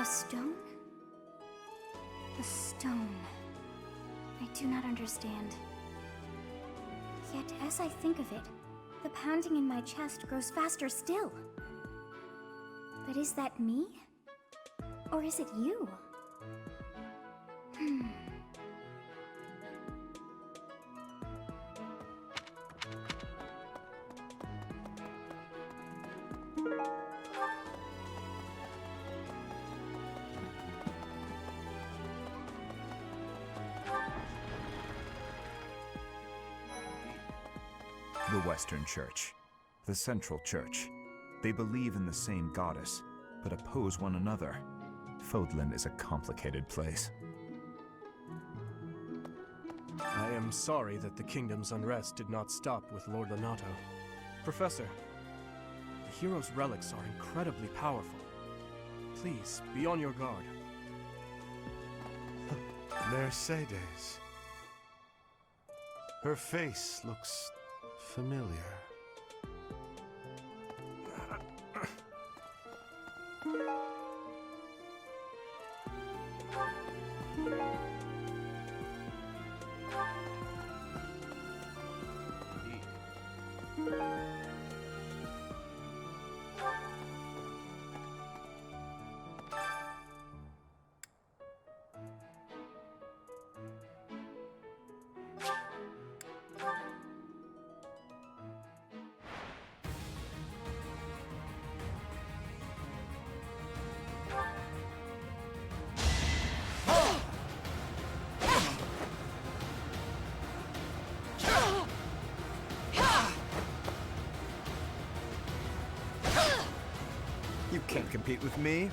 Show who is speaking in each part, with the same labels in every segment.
Speaker 1: A stone? A stone. I do not understand. Yet, as I think of it, the pounding in my chest grows faster still. But is that me? Or is it you?
Speaker 2: The Western Church. The Central Church. They believe in the same goddess, but oppose one another. Fodlan is a complicated place.
Speaker 3: I am sorry that the kingdom's unrest did not stop with Lord Lonato. Professor, the hero's relics are incredibly powerful. Please, be on your guard.
Speaker 4: Mercedes. Her face looks familiar.
Speaker 2: You can't compete with me.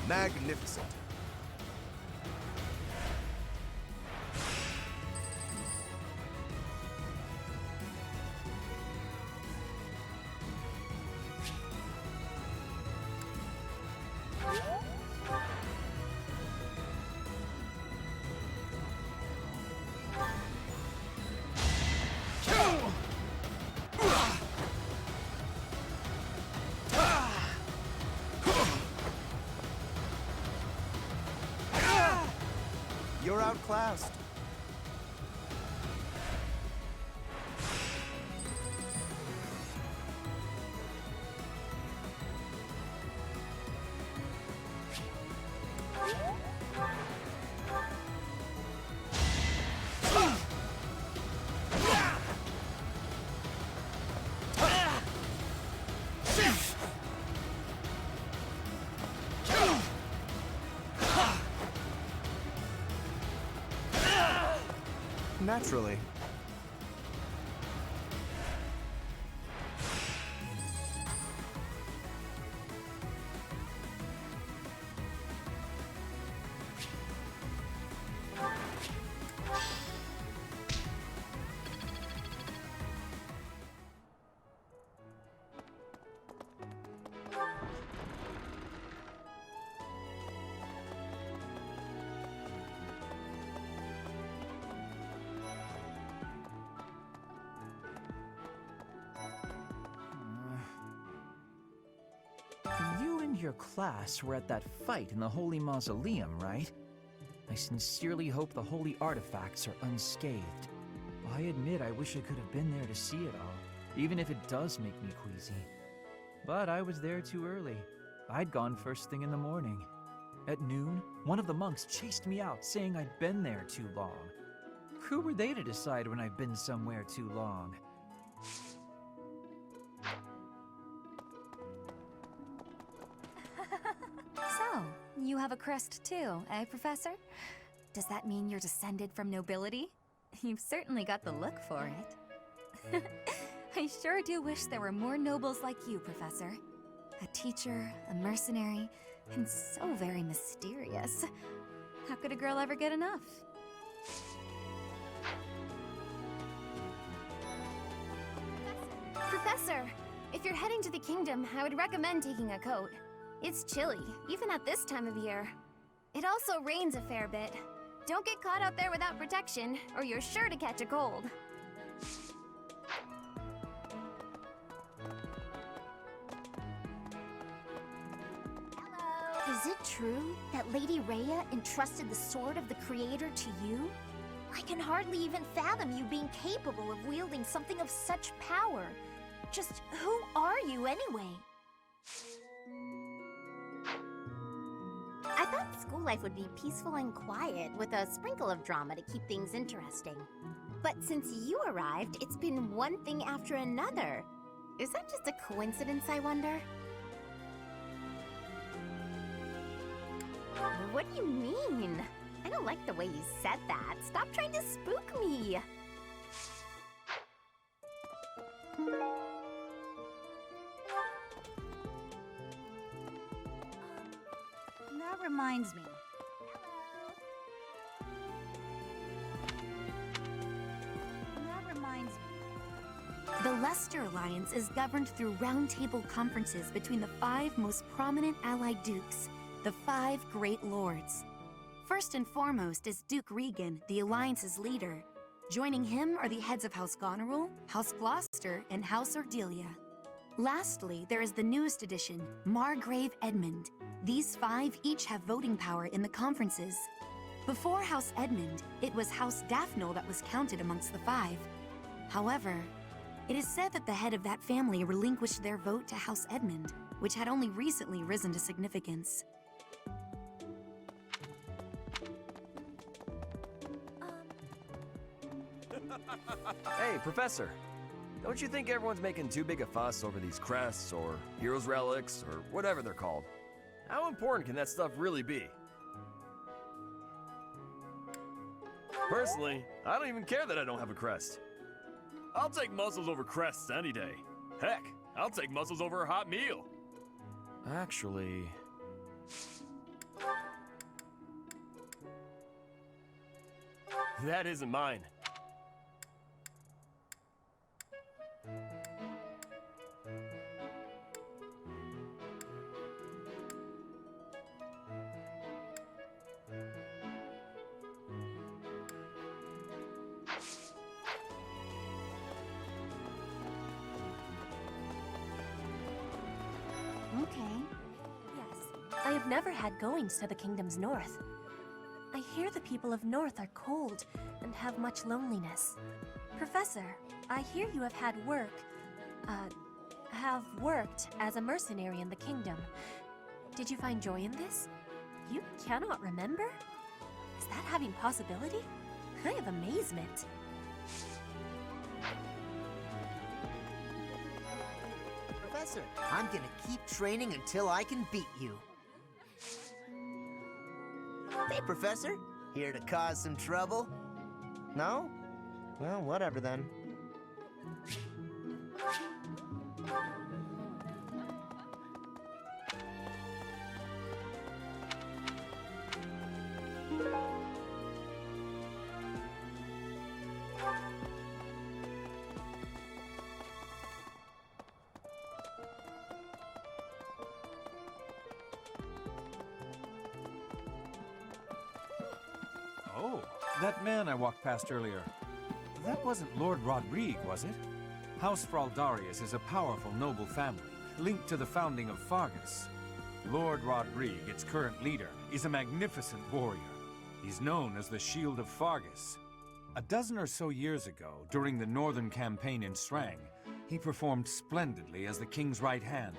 Speaker 2: Magnificent. You're outclassed. Naturally.
Speaker 5: You and your class were at that fight in the Holy Mausoleum, right? I sincerely hope the holy artifacts are unscathed. I admit I wish I could have been there to see it all, even if it does make me queasy. But I was there too early. I'd gone first thing in the morning. At noon, one of the monks chased me out, saying I'd been there too long. Who were they to decide when I've been somewhere too long?
Speaker 1: So, you have a crest too, eh, Professor? Does that mean you're descended from nobility? You've certainly got the look for it.
Speaker 6: I sure do wish there were more nobles like you, Professor. A teacher, a mercenary, and so very mysterious. How could a girl ever get enough?
Speaker 1: Professor, if you're heading to the kingdom, I would recommend taking a coat. It's chilly, even at this time of year. It also rains a fair bit. Don't get caught out there without protection, or you're sure to catch a cold. Hello. Is it true that Lady Rhea entrusted the Sword of the Creator to you? I can hardly even fathom you being capable of wielding something of such power. Just who are you anyway? I thought school life would be peaceful and quiet, with a sprinkle of drama to keep things interesting. But since you arrived, it's been one thing after another. Is that just a coincidence, I wonder? What do you mean? I don't like the way you said that. Stop trying to spook me.
Speaker 7: That reminds me. That reminds me.
Speaker 6: The Leicester Alliance is governed through roundtable conferences between the 5 most prominent allied dukes, the 5 Great Lords. First and foremost is Duke Regan, the Alliance's leader. Joining him are the heads of House Goneril, House Gloucester, and House Ordelia. Lastly, there is the newest addition, Margrave Edmund. These 5 each have voting power in the conferences. Before House Edmund, it was House Daphne that was counted amongst the 5. However, it is said that the head of that family relinquished their vote to House Edmund, which had only recently risen to significance.
Speaker 8: Hey, Professor. Don't you think everyone's making too big a fuss over these crests, or heroes' relics, or whatever they're called? How important can that stuff really be? Personally, I don't even care that I don't have a crest. I'll take muscles over crests any day. Heck, I'll take muscles over a hot meal. Actually... that isn't mine.
Speaker 1: Okay.
Speaker 9: Yes, I have never had goings to the kingdom's north. I hear the people of North are cold and have much loneliness. Professor, I hear you have worked as a mercenary in the kingdom. Did you find joy in this? You cannot remember? Is that having possibility? I have amazement.
Speaker 10: Professor, I'm gonna keep training until I can beat you. Hey, Professor. Here to cause some trouble? No? Well, whatever then.
Speaker 11: Oh, that man I walked past earlier. That wasn't Lord Rodrigue, was it? House Fraldarius is a powerful noble family, linked to the founding of Fargus. Lord Rodrigue, its current leader, is a magnificent warrior. He's known as the Shield of Fargus. A dozen or so years ago, during the Northern Campaign in Srang, he performed splendidly as the king's right hand.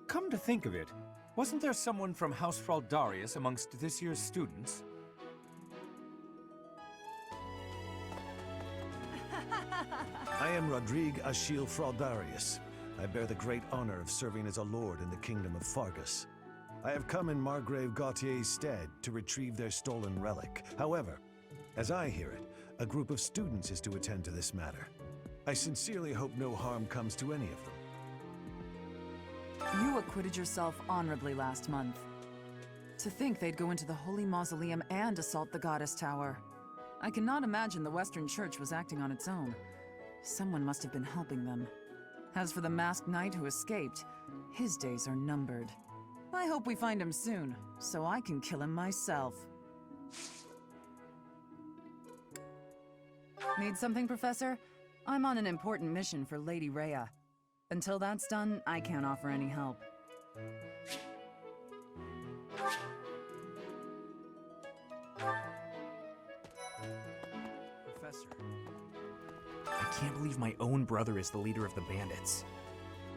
Speaker 11: Come to think of it, wasn't there someone from House Fraldarius amongst this year's students?
Speaker 12: I am Rodrigue Achille Fraldarius. I bear the great honor of serving as a lord in the kingdom of Fargus. I have come in Margrave Gautier's stead to retrieve their stolen relic. However, as I hear it, a group of students is to attend to this matter. I sincerely hope no harm comes to any of them.
Speaker 13: You acquitted yourself honorably last month. To think they'd go into the Holy Mausoleum and assault the Goddess Tower. I cannot imagine the Western Church was acting on its own. Someone must have been helping them. As for the masked knight who escaped, his days are numbered. I hope we find him soon, so I can kill him myself. Need something, Professor? I'm on an important mission for Lady Rhea. Until that's done, I can't offer any help.
Speaker 14: Professor, I can't believe my own brother is the leader of the bandits.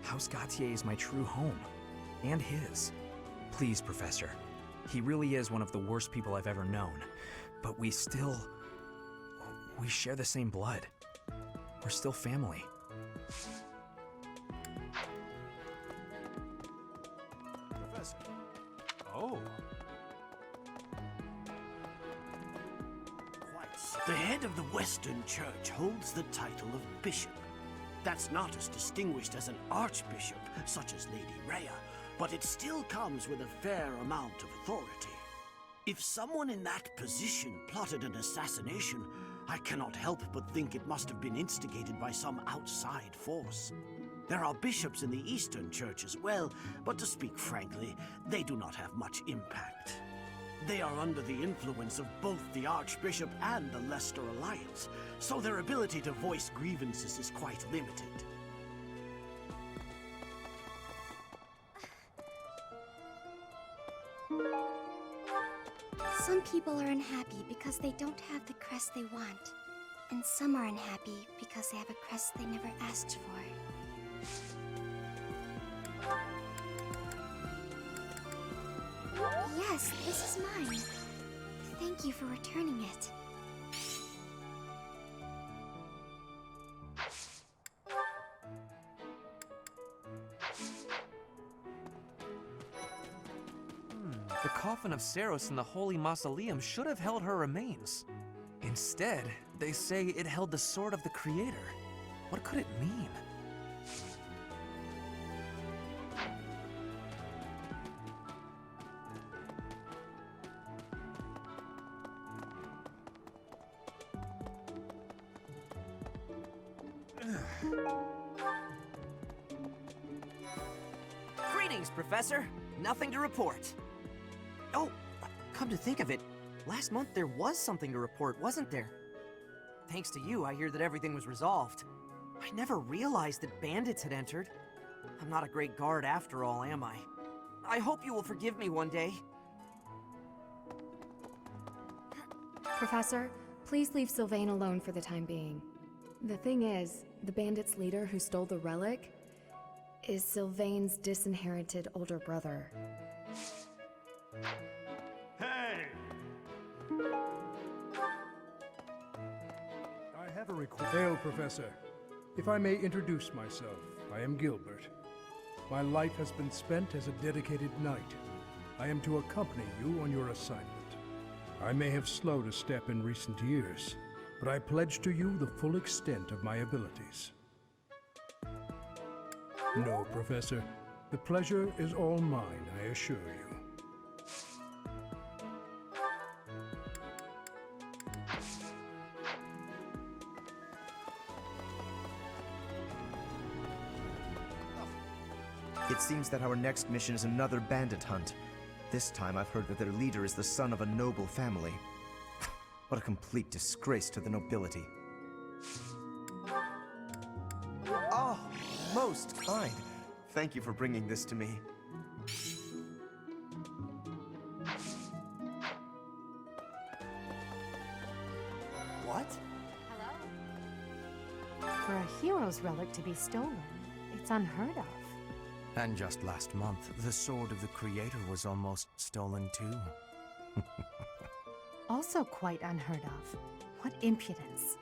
Speaker 14: House Gautier is my true home, and his. Please, Professor. He really is one of the worst people I've ever known, but we share the same blood. We're still family.
Speaker 12: Professor.
Speaker 11: Oh.
Speaker 15: The head of the Western Church holds the title of bishop. That's not as distinguished as an archbishop, such as Lady Rhea, but it still comes with a fair amount of authority. If someone in that position plotted an assassination, I cannot help but think it must have been instigated by some outside force. There are bishops in the Eastern Church as well, but to speak frankly, they do not have much impact. They are under the influence of both the Archbishop and the Leicester Alliance, so their ability to voice grievances is quite limited.
Speaker 1: Some people are unhappy because they don't have the crest they want. And some are unhappy because they have a crest they never asked for. Yes, this is mine. Thank you for returning it.
Speaker 14: The coffin of Saros in the Holy Mausoleum should have held her remains. Instead, they say it held the sword of the Creator. What could it mean?
Speaker 16: Greetings, Professor. Nothing to report. Oh, come to think of it, last month there was something to report, wasn't there? Thanks to you, I hear that everything was resolved. I never realized that bandits had entered. I'm not a great guard after all, am I? I hope you will forgive me one day.
Speaker 17: Professor, please leave Sylvain alone for the time being. The thing is, the bandit's leader who stole the relic is Sylvain's disinherited older brother.
Speaker 18: Hey!
Speaker 19: I have a request. Hail, Professor. If I may introduce myself, I am Gilbert. My life has been spent as a dedicated knight. I am to accompany you on your assignment. I may have slowed a step in recent years, but I pledge to you the full extent of my abilities. No, Professor. The pleasure is all mine, I assure you.
Speaker 20: It seems that our next mission is another bandit hunt. This time I've heard that their leader is the son of a noble family. What a complete disgrace to the nobility. Oh, most kind. Thank you for bringing this to me.
Speaker 6: What? For a hero's relic to be stolen, it's unheard of.
Speaker 5: And just last month, the sword of the Creator was almost stolen too.
Speaker 6: Also quite unheard of. What impudence.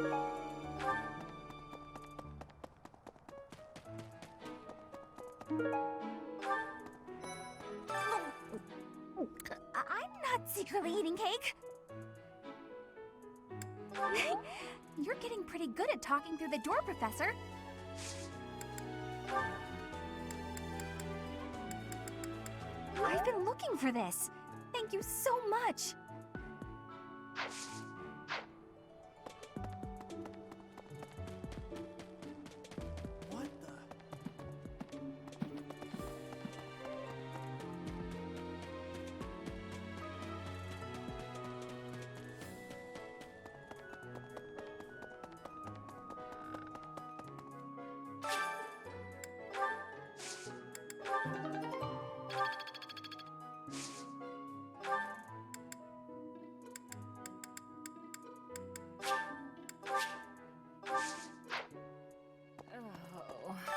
Speaker 1: I'm not secretly eating cake. You're getting pretty good at talking through the door, Professor. I've been looking for this. Thank you so much.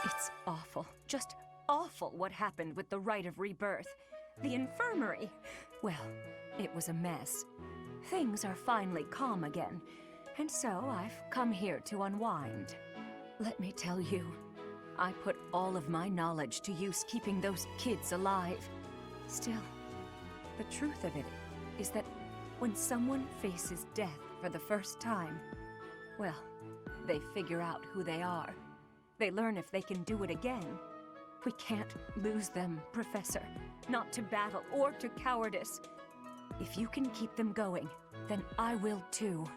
Speaker 18: It's awful. Just awful what happened with the rite of rebirth. The infirmary. Well, it was a mess. Things are finally calm again, and so I've come here to unwind. Let me tell you, I put all of my knowledge to use keeping those kids alive. Still, the truth of it is that when someone faces death for the first time, well, they figure out who they are. They learn if they can do it again. We can't lose them, Professor. Not to battle or to cowardice. If you can keep them going, then I will too.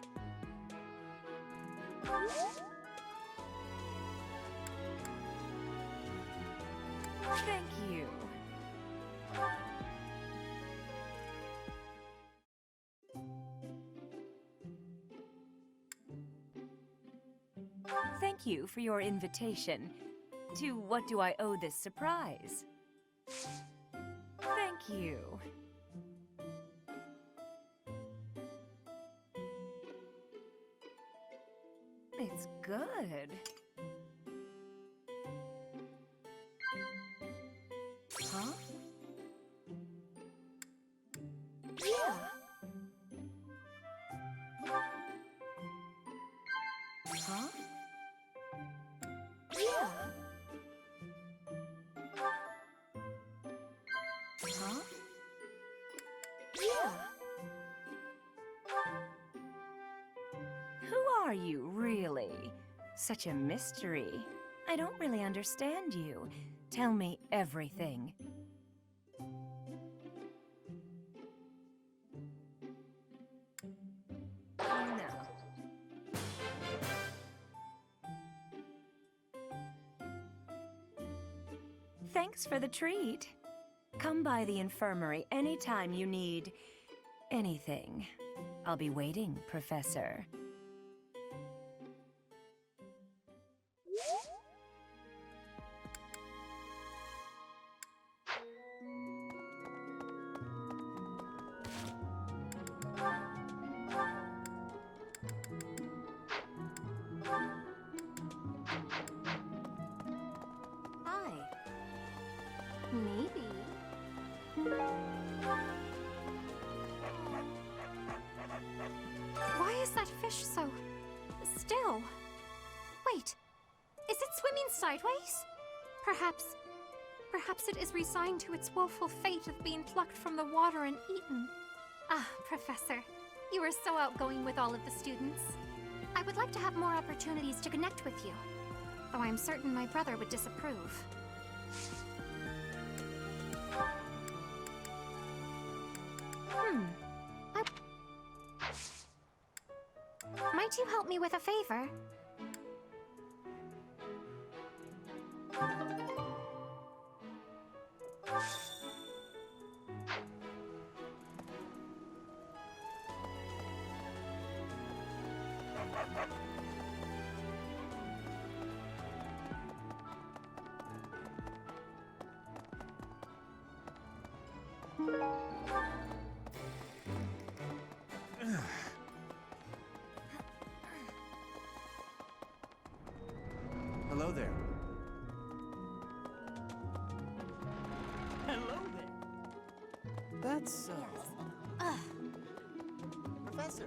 Speaker 18: Thank you. Thank you for your invitation. To what do I owe this surprise? Thank you. It's good. Huh? Yeah. Huh? Yeah. Huh? Yeah. Who are you, really? Such a mystery. I don't really understand you. Tell me everything. No. Thanks for the treat. Come by the infirmary anytime you need anything. I'll be waiting, Professor.
Speaker 1: Hi. Maybe. Why is that fish so still? Wait, is it swimming sideways? Perhaps it is resigned to its woeful fate of being plucked from the water and eaten. Ah, Professor, you are so outgoing with all of the students. I would like to have more opportunities to connect with you, though I am certain my brother would disapprove. Might you help me with a favor?
Speaker 11: Hello there.
Speaker 16: Hello there.
Speaker 11: That's,
Speaker 10: Professor.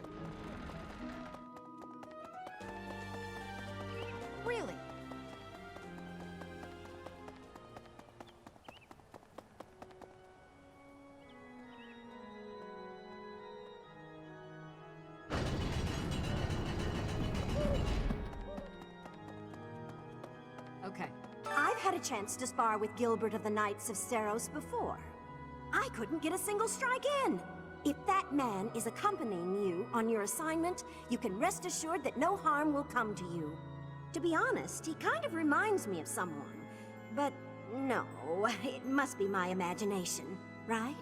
Speaker 21: had a chance to spar with Gilbert of the Knights of Seros before. I couldn't get a single strike in. If that man is accompanying you on your assignment, you can rest assured that no harm will come to you. To be honest, he kind of reminds me of someone. But no, it must be my imagination, right?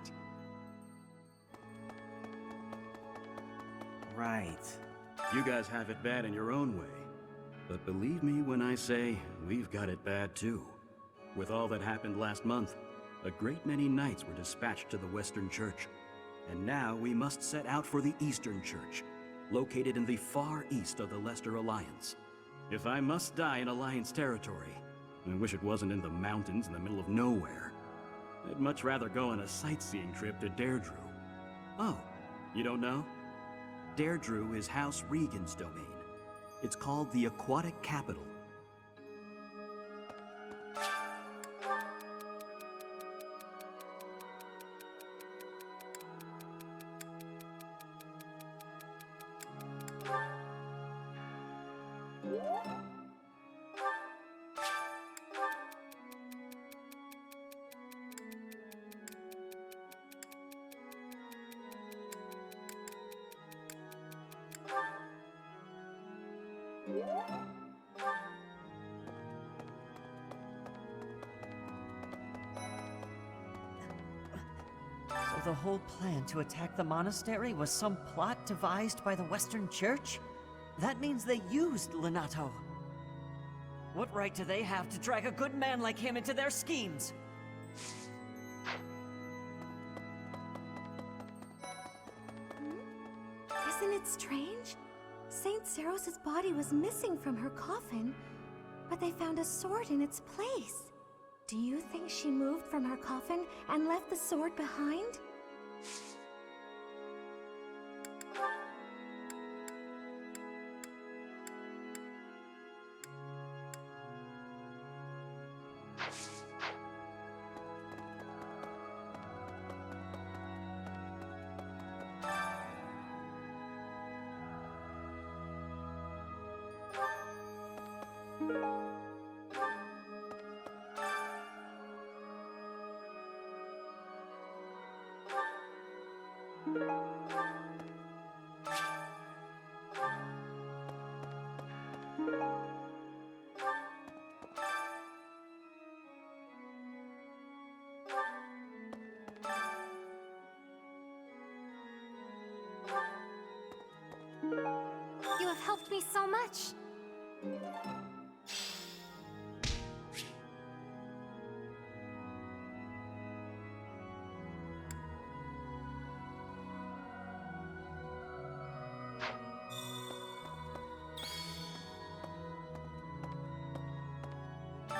Speaker 22: Right. You guys have it bad in your own way. But believe me when I say, we've got it bad too. With all that happened last month, a great many knights were dispatched to the Western Church. And now we must set out for the Eastern Church, located in the far east of the Leicester Alliance. If I must die in Alliance territory, I wish it wasn't in the mountains in the middle of nowhere. I'd much rather go on a sightseeing trip to Deirdre. Oh, you don't know? Deirdre is House Regan's domain. It's called the Aquatic Capital.
Speaker 16: So the whole plan to attack the monastery was some plot devised by the Western Church? That means they used Lenato. What right do they have to drag a good man like him into their schemes?
Speaker 1: Isn't it strange? Saint Seros' body was missing from her coffin, but they found a sword in its place. Do you think she moved from her coffin and left the sword behind? You have helped me so much.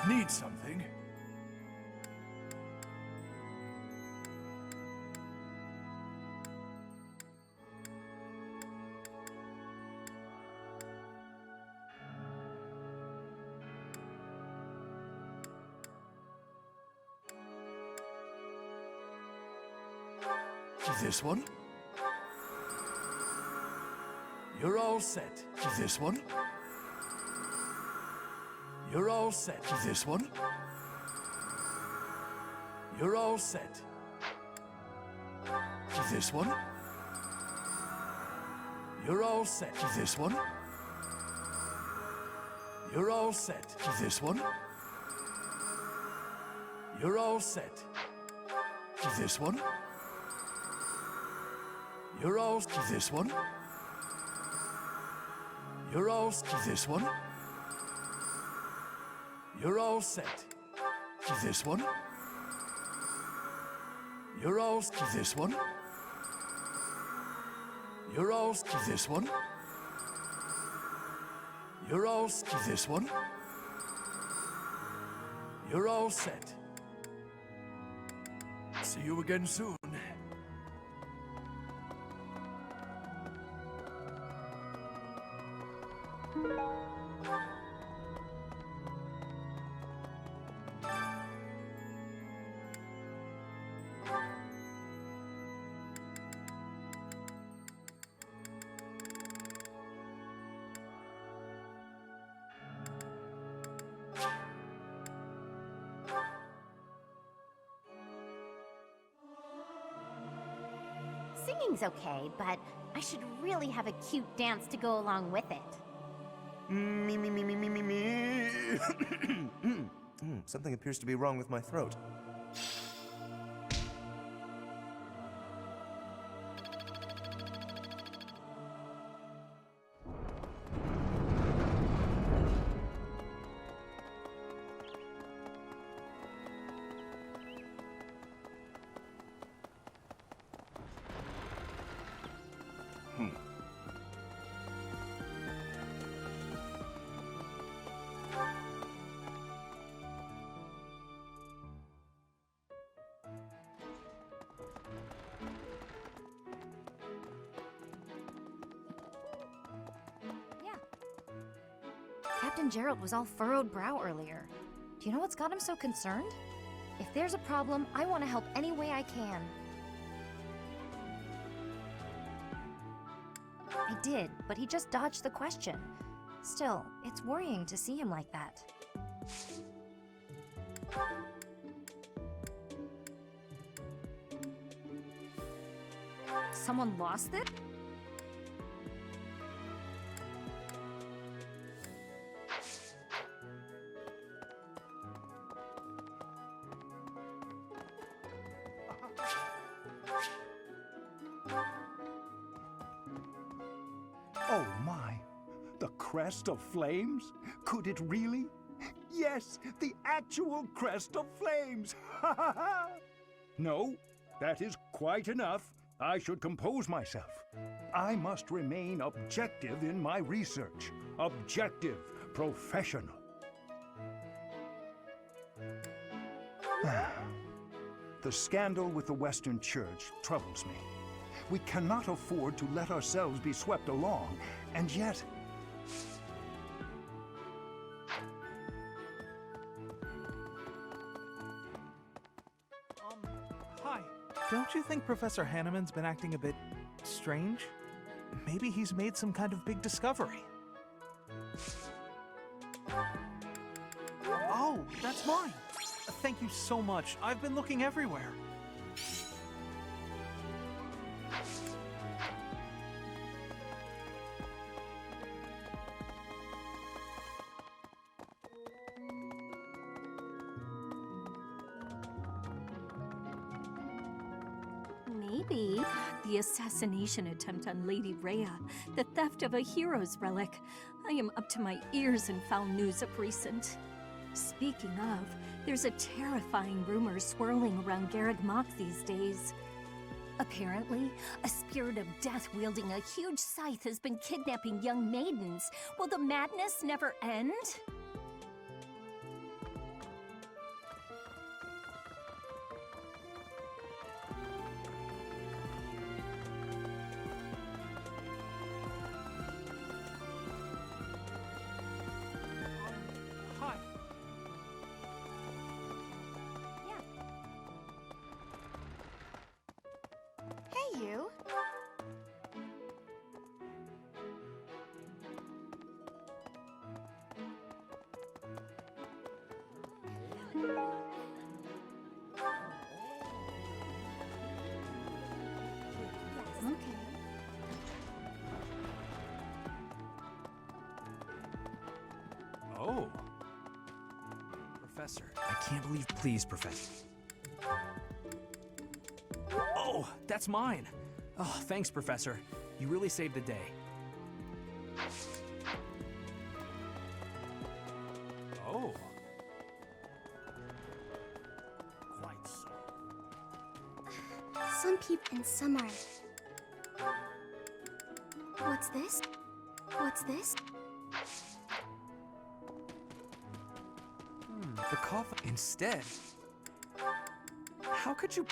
Speaker 19: Need something? This one? You're all set. This one? You're all set. This one? You're all set. This one? You're all set. This one? You're all set. This one? You're all set. This one? You're all this one? You're all this one? You're all set. This one? You're all this one? You're all this one? You're all this one? You're all set. See you again soon.
Speaker 3: singing's okay, but I should really have a cute dance to go along with it.
Speaker 20: Me. Something appears to be wrong with my throat.
Speaker 6: Captain Gerald was all furrowed brow earlier. Do you know what's got him so concerned? If there's a problem, I want to help any way I can. I did, but he just dodged the question. Still, it's worrying to see him like that. Someone lost it?
Speaker 4: Oh my! The crest of flames? Could it really? Yes, the actual crest of flames! Ha ha ha! No, that is quite enough. I should compose myself. I must remain objective in my research. Objective, professional. The scandal with the Western Church troubles me. We cannot afford to let ourselves be swept along, and yet...
Speaker 23: Hi. Don't you think Professor Hanneman's been acting a bit strange? Maybe he's made some kind of big discovery. Oh, that's mine. Thank you so much. I've been looking everywhere.
Speaker 18: Maybe the assassination attempt on Lady Rhea, the theft of a hero's relic. I am up to my ears in foul news of recent. Speaking of, there's a terrifying rumor swirling around Garreg Mach these days. Apparently, a spirit of death wielding a huge scythe has been kidnapping young maidens. Will the madness never end?
Speaker 23: Hi.
Speaker 6: Hey, you.
Speaker 18: Okay.
Speaker 14: Oh. Professor, I can't believe... Please, Professor. Oh, that's mine. Oh, thanks, Professor. You really saved the day. Oh.
Speaker 15: Quite so.
Speaker 1: Some people and some are. What's this? What's this?
Speaker 14: The coffin instead. How could you...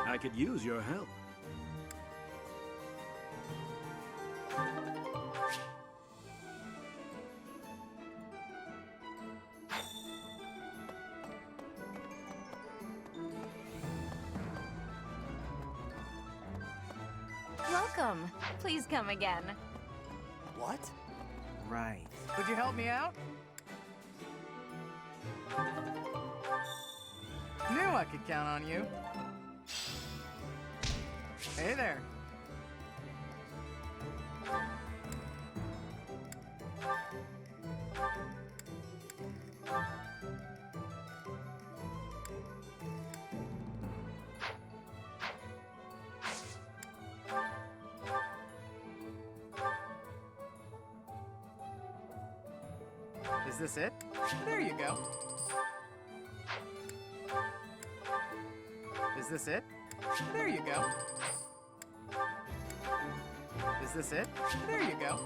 Speaker 22: I could use your help.
Speaker 3: Welcome. Please come again.
Speaker 16: What? Right. Would you help me out? Knew I could count on you. Hey there. Is this it? There you go. Is this it? There you go. Is this it? There you go.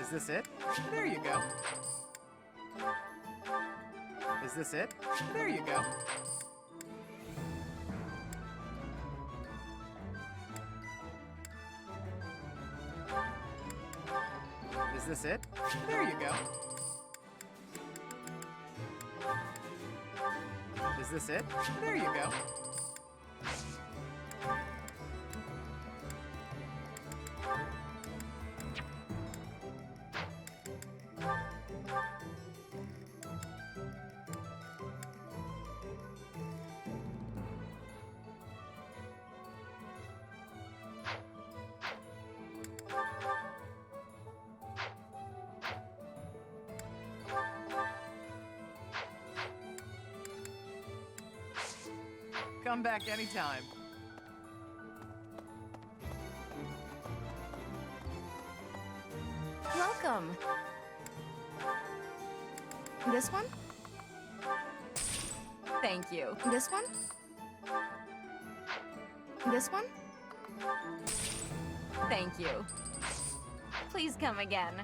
Speaker 16: Is this it? There you go. Is this it? There you go. Is this it? There you go. Is this it? There you go. Come back anytime.
Speaker 3: Welcome.
Speaker 17: This one?
Speaker 3: Thank you.
Speaker 17: This one? This one?
Speaker 3: Thank you. Please come again.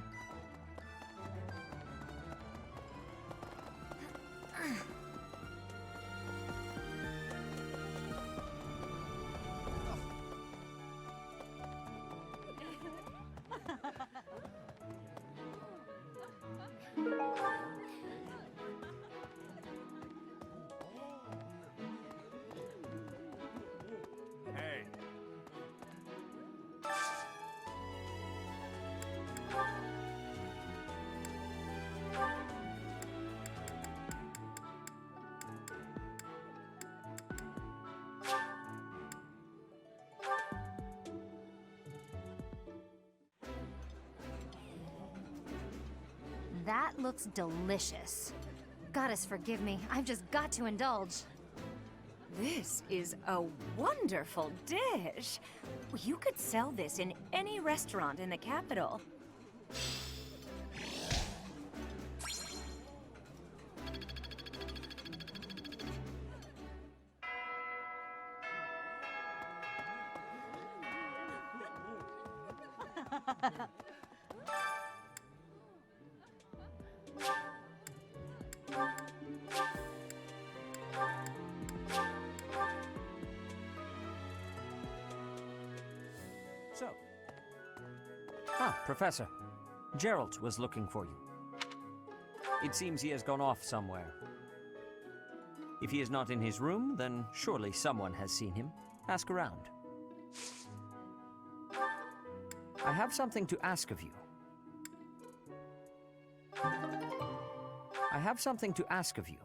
Speaker 11: Hey.
Speaker 3: That looks delicious. Goddess, forgive me. I've just got to indulge.
Speaker 18: This is a wonderful dish. You could sell this in any restaurant in the capital.
Speaker 2: So. Ah, Professor. Geralt was looking for you. It seems he has gone off somewhere. If he is not in his room, then surely someone has seen him. Ask around. I have something to ask of you. I have something to ask of you.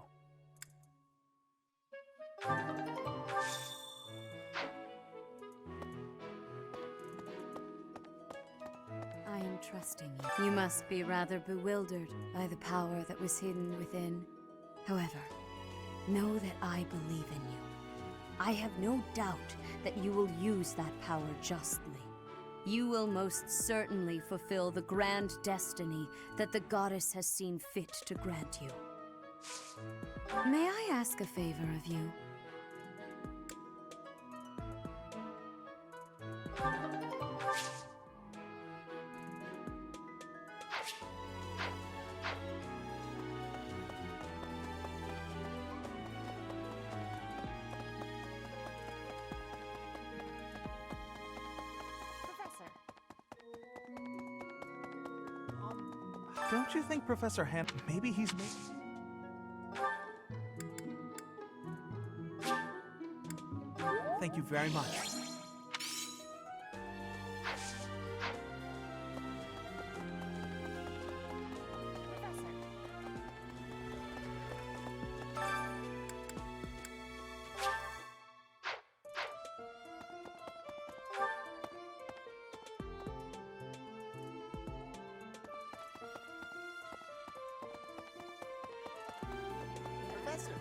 Speaker 6: I am trusting you. You must be rather bewildered by the power that was hidden within. However, know that I believe in you. I have no doubt that you will use that power justly. You will most certainly fulfill the grand destiny that the goddess has seen fit to grant you. May I ask a favor of you?
Speaker 23: Don't you think Professor Han... Maybe he's... Thank you very much.
Speaker 10: Professor.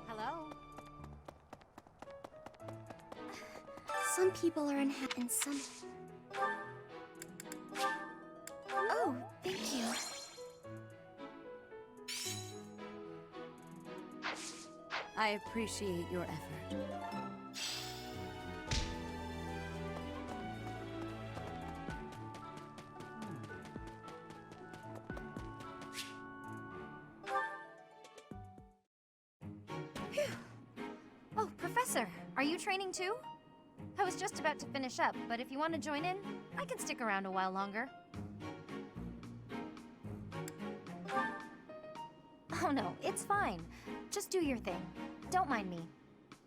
Speaker 3: Hello?
Speaker 1: Some people are unhappy and some... Oh, thank you.
Speaker 18: I appreciate your effort.
Speaker 3: Oh, Professor, are you training too? I was just about to finish up, but if you want to join in, I can stick around a while longer. Oh no, it's fine. Just do your thing. Don't mind me.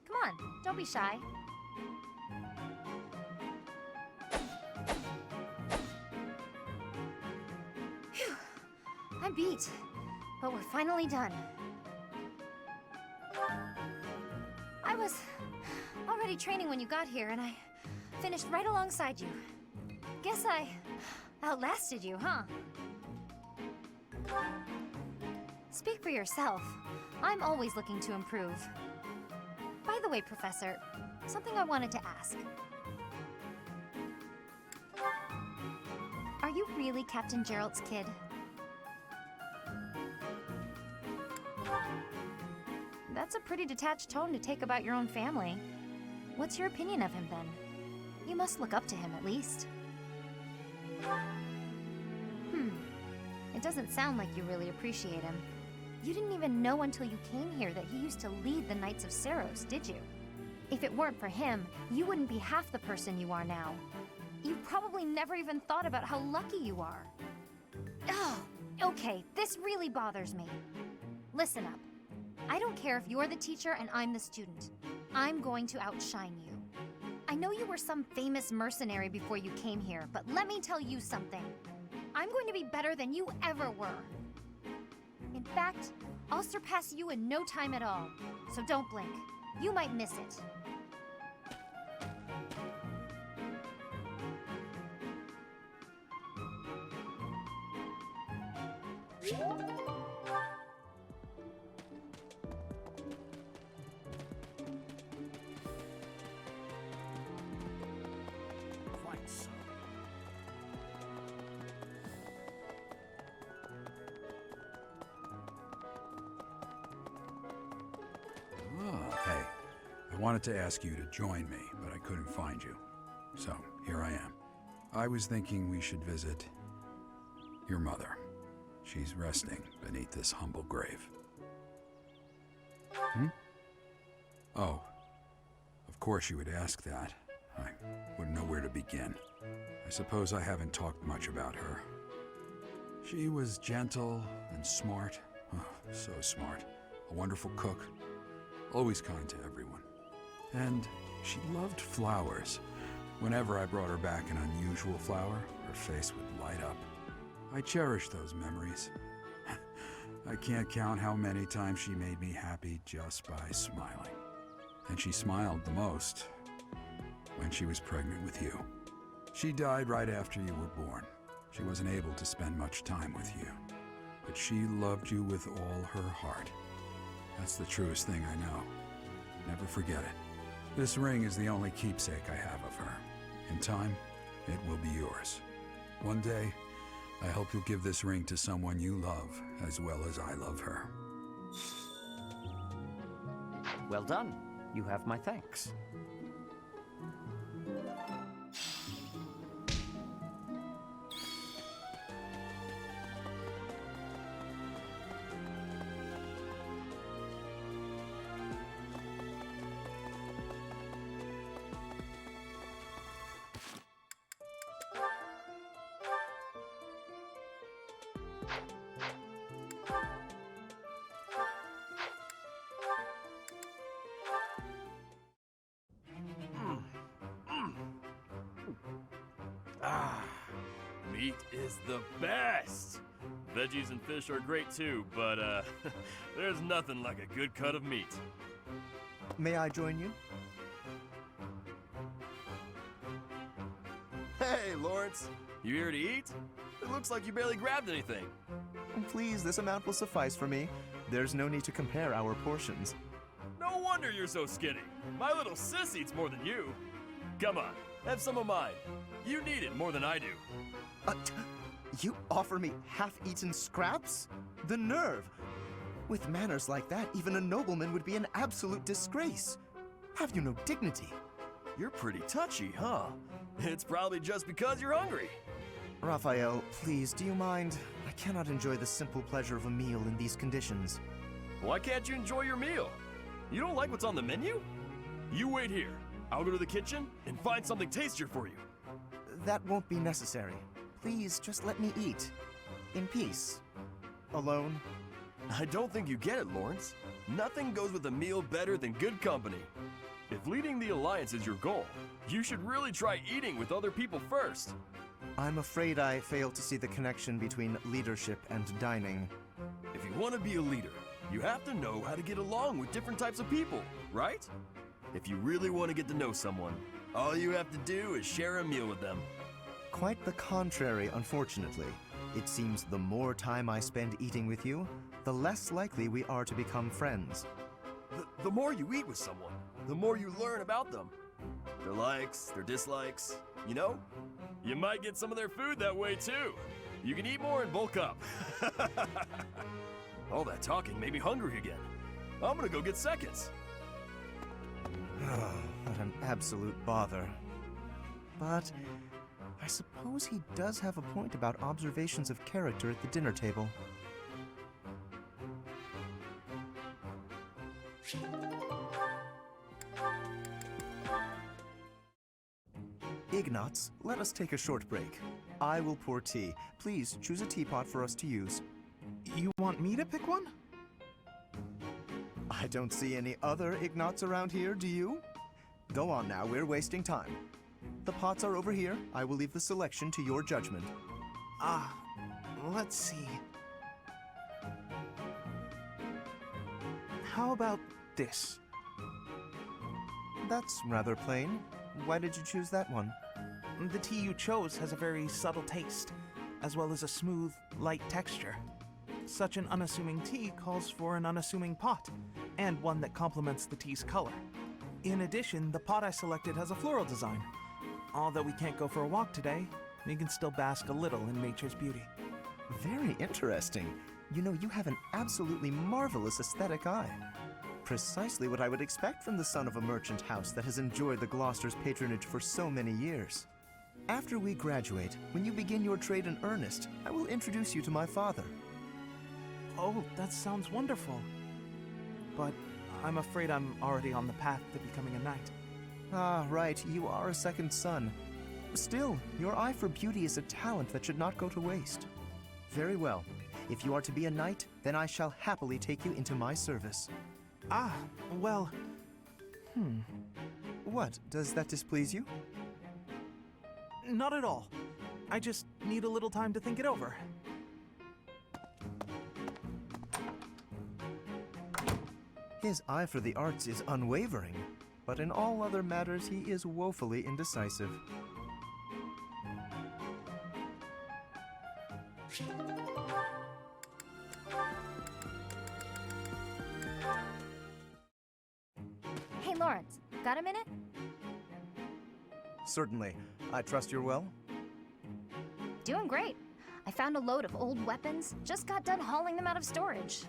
Speaker 3: Come on, don't be shy. Phew. I'm beat, but we're finally done. I was already training when you got here, and I finished right alongside you. Guess I outlasted you, huh? Speak for yourself. I'm always looking to improve. By the way, Professor, something I wanted to ask. Are you really Captain Gerald's kid? That's a pretty detached tone to take about your own family. What's your opinion of him, then? You must look up to him, at least. It doesn't sound like you really appreciate him. You didn't even know until you came here that he used to lead the Knights of Seiros, did you? If it weren't for him, you wouldn't be half the person you are now. You probably never even thought about how lucky you are. Oh, okay, this really bothers me. Listen up. I don't care if you're the teacher and I'm the student. I'm going to outshine you. I know you were some famous mercenary before you came here, but let me tell you something. I'm going to be better than you ever were. In fact, I'll surpass you in no time at all. So don't blink. You might miss it.
Speaker 15: Quite so.
Speaker 7: Hey, I wanted to ask you to join me, but I couldn't find you. So, here I am. I was thinking we should visit your mother. She's resting beneath this humble grave. Oh, of course you would ask that. I wouldn't know where to begin. I suppose I haven't talked much about her. She was gentle and smart. Oh, so smart. A wonderful cook. Always kind to everyone. And she loved flowers. Whenever I brought her back an unusual flower, her face would light up. I cherish those memories. I can't count how many times she made me happy just by smiling. And she smiled the most when she was pregnant with you. She died right after you were born. She wasn't able to spend much time with you. But she loved you with all her heart. That's the truest thing I know. Never forget it. This ring is the only keepsake I have of her. In time, it will be yours. One day, I hope you'll give this ring to someone you love as well as I love her.
Speaker 2: Well done. You have my thanks.
Speaker 8: Ah, meat is the best. Veggies and fish are great too, but there's nothing like a good cut of meat.
Speaker 20: May I join you?
Speaker 8: Hey, Lawrence, you here to eat? It looks like you barely grabbed anything.
Speaker 20: Please, this amount will suffice for me. There's no need to compare our portions.
Speaker 8: No wonder you're so skinny. My little sis eats more than you. Come on, have some of mine. You need it more than I do.
Speaker 20: You offer me half-eaten scraps? The nerve! With manners like that, even a nobleman would be an absolute disgrace. Have you no dignity?
Speaker 8: You're pretty touchy, huh? It's probably just because you're hungry.
Speaker 20: Raphael, please, do you mind? I cannot enjoy the simple pleasure of a meal in these conditions.
Speaker 8: Why can't you enjoy your meal? You don't like what's on the menu? You wait here. I'll go to the kitchen and find something tastier for you.
Speaker 20: That won't be necessary. Please, just let me eat. In peace. Alone.
Speaker 8: I don't think you get it, Lawrence. Nothing goes with a meal better than good company. If leading the Alliance is your goal, you should really try eating with other people first.
Speaker 20: I'm afraid I fail to see the connection between leadership and dining.
Speaker 8: If you want to be a leader, you have to know how to get along with different types of people, right? If you really want to get to know someone, all you have to do is share a meal with them.
Speaker 20: Quite the contrary, unfortunately. It seems the more time I spend eating with you, the less likely we are to become friends.
Speaker 8: The more you eat with someone, the more you learn about them. Their likes, their dislikes, you know? You might get some of their food that way too. You can eat more and bulk up. All that talking made me hungry again. I'm gonna go get seconds.
Speaker 20: What an absolute bother. But I suppose he does have a point about observations of character at the dinner table. Ignatz, let us take a short break. I will pour tea. Please choose a teapot for us to use.
Speaker 23: You want me to pick one?
Speaker 20: I don't see any other Ignatz around here, do you? Go on now, we're wasting time. The pots are over here. I will leave the selection to your judgment.
Speaker 23: Let's see. How about this?
Speaker 20: That's rather plain. Why did you choose that one?
Speaker 23: The tea you chose has a very subtle taste, as well as a smooth, light texture. Such an unassuming tea calls for an unassuming pot, and one that complements the tea's color. In addition, the pot I selected has a floral design. Although we can't go for a walk today, we can still bask a little in nature's beauty.
Speaker 20: Very interesting. You know, you have an absolutely marvelous aesthetic eye. Precisely what I would expect from the son of a merchant house that has enjoyed the Gloucester's patronage for so many years. After we graduate, when you begin your trade in earnest, I will introduce you to my father.
Speaker 23: Oh, that sounds wonderful. But I'm afraid I'm already on the path to becoming a knight.
Speaker 20: Ah, right, you are a second son. Still, your eye for beauty is a talent that should not go to waste. Very well. If you are to be a knight, then I shall happily take you into my service.
Speaker 23: Well...
Speaker 20: What? Does that displease you?
Speaker 23: Not at all. I just need a little time to think it over.
Speaker 20: His eye for the arts is unwavering, but in all other matters he is woefully indecisive.
Speaker 3: Hey, Lawrence, got a minute?
Speaker 20: Certainly. I trust you're well?
Speaker 3: Doing great. I found a load of old weapons, just got done hauling them out of storage.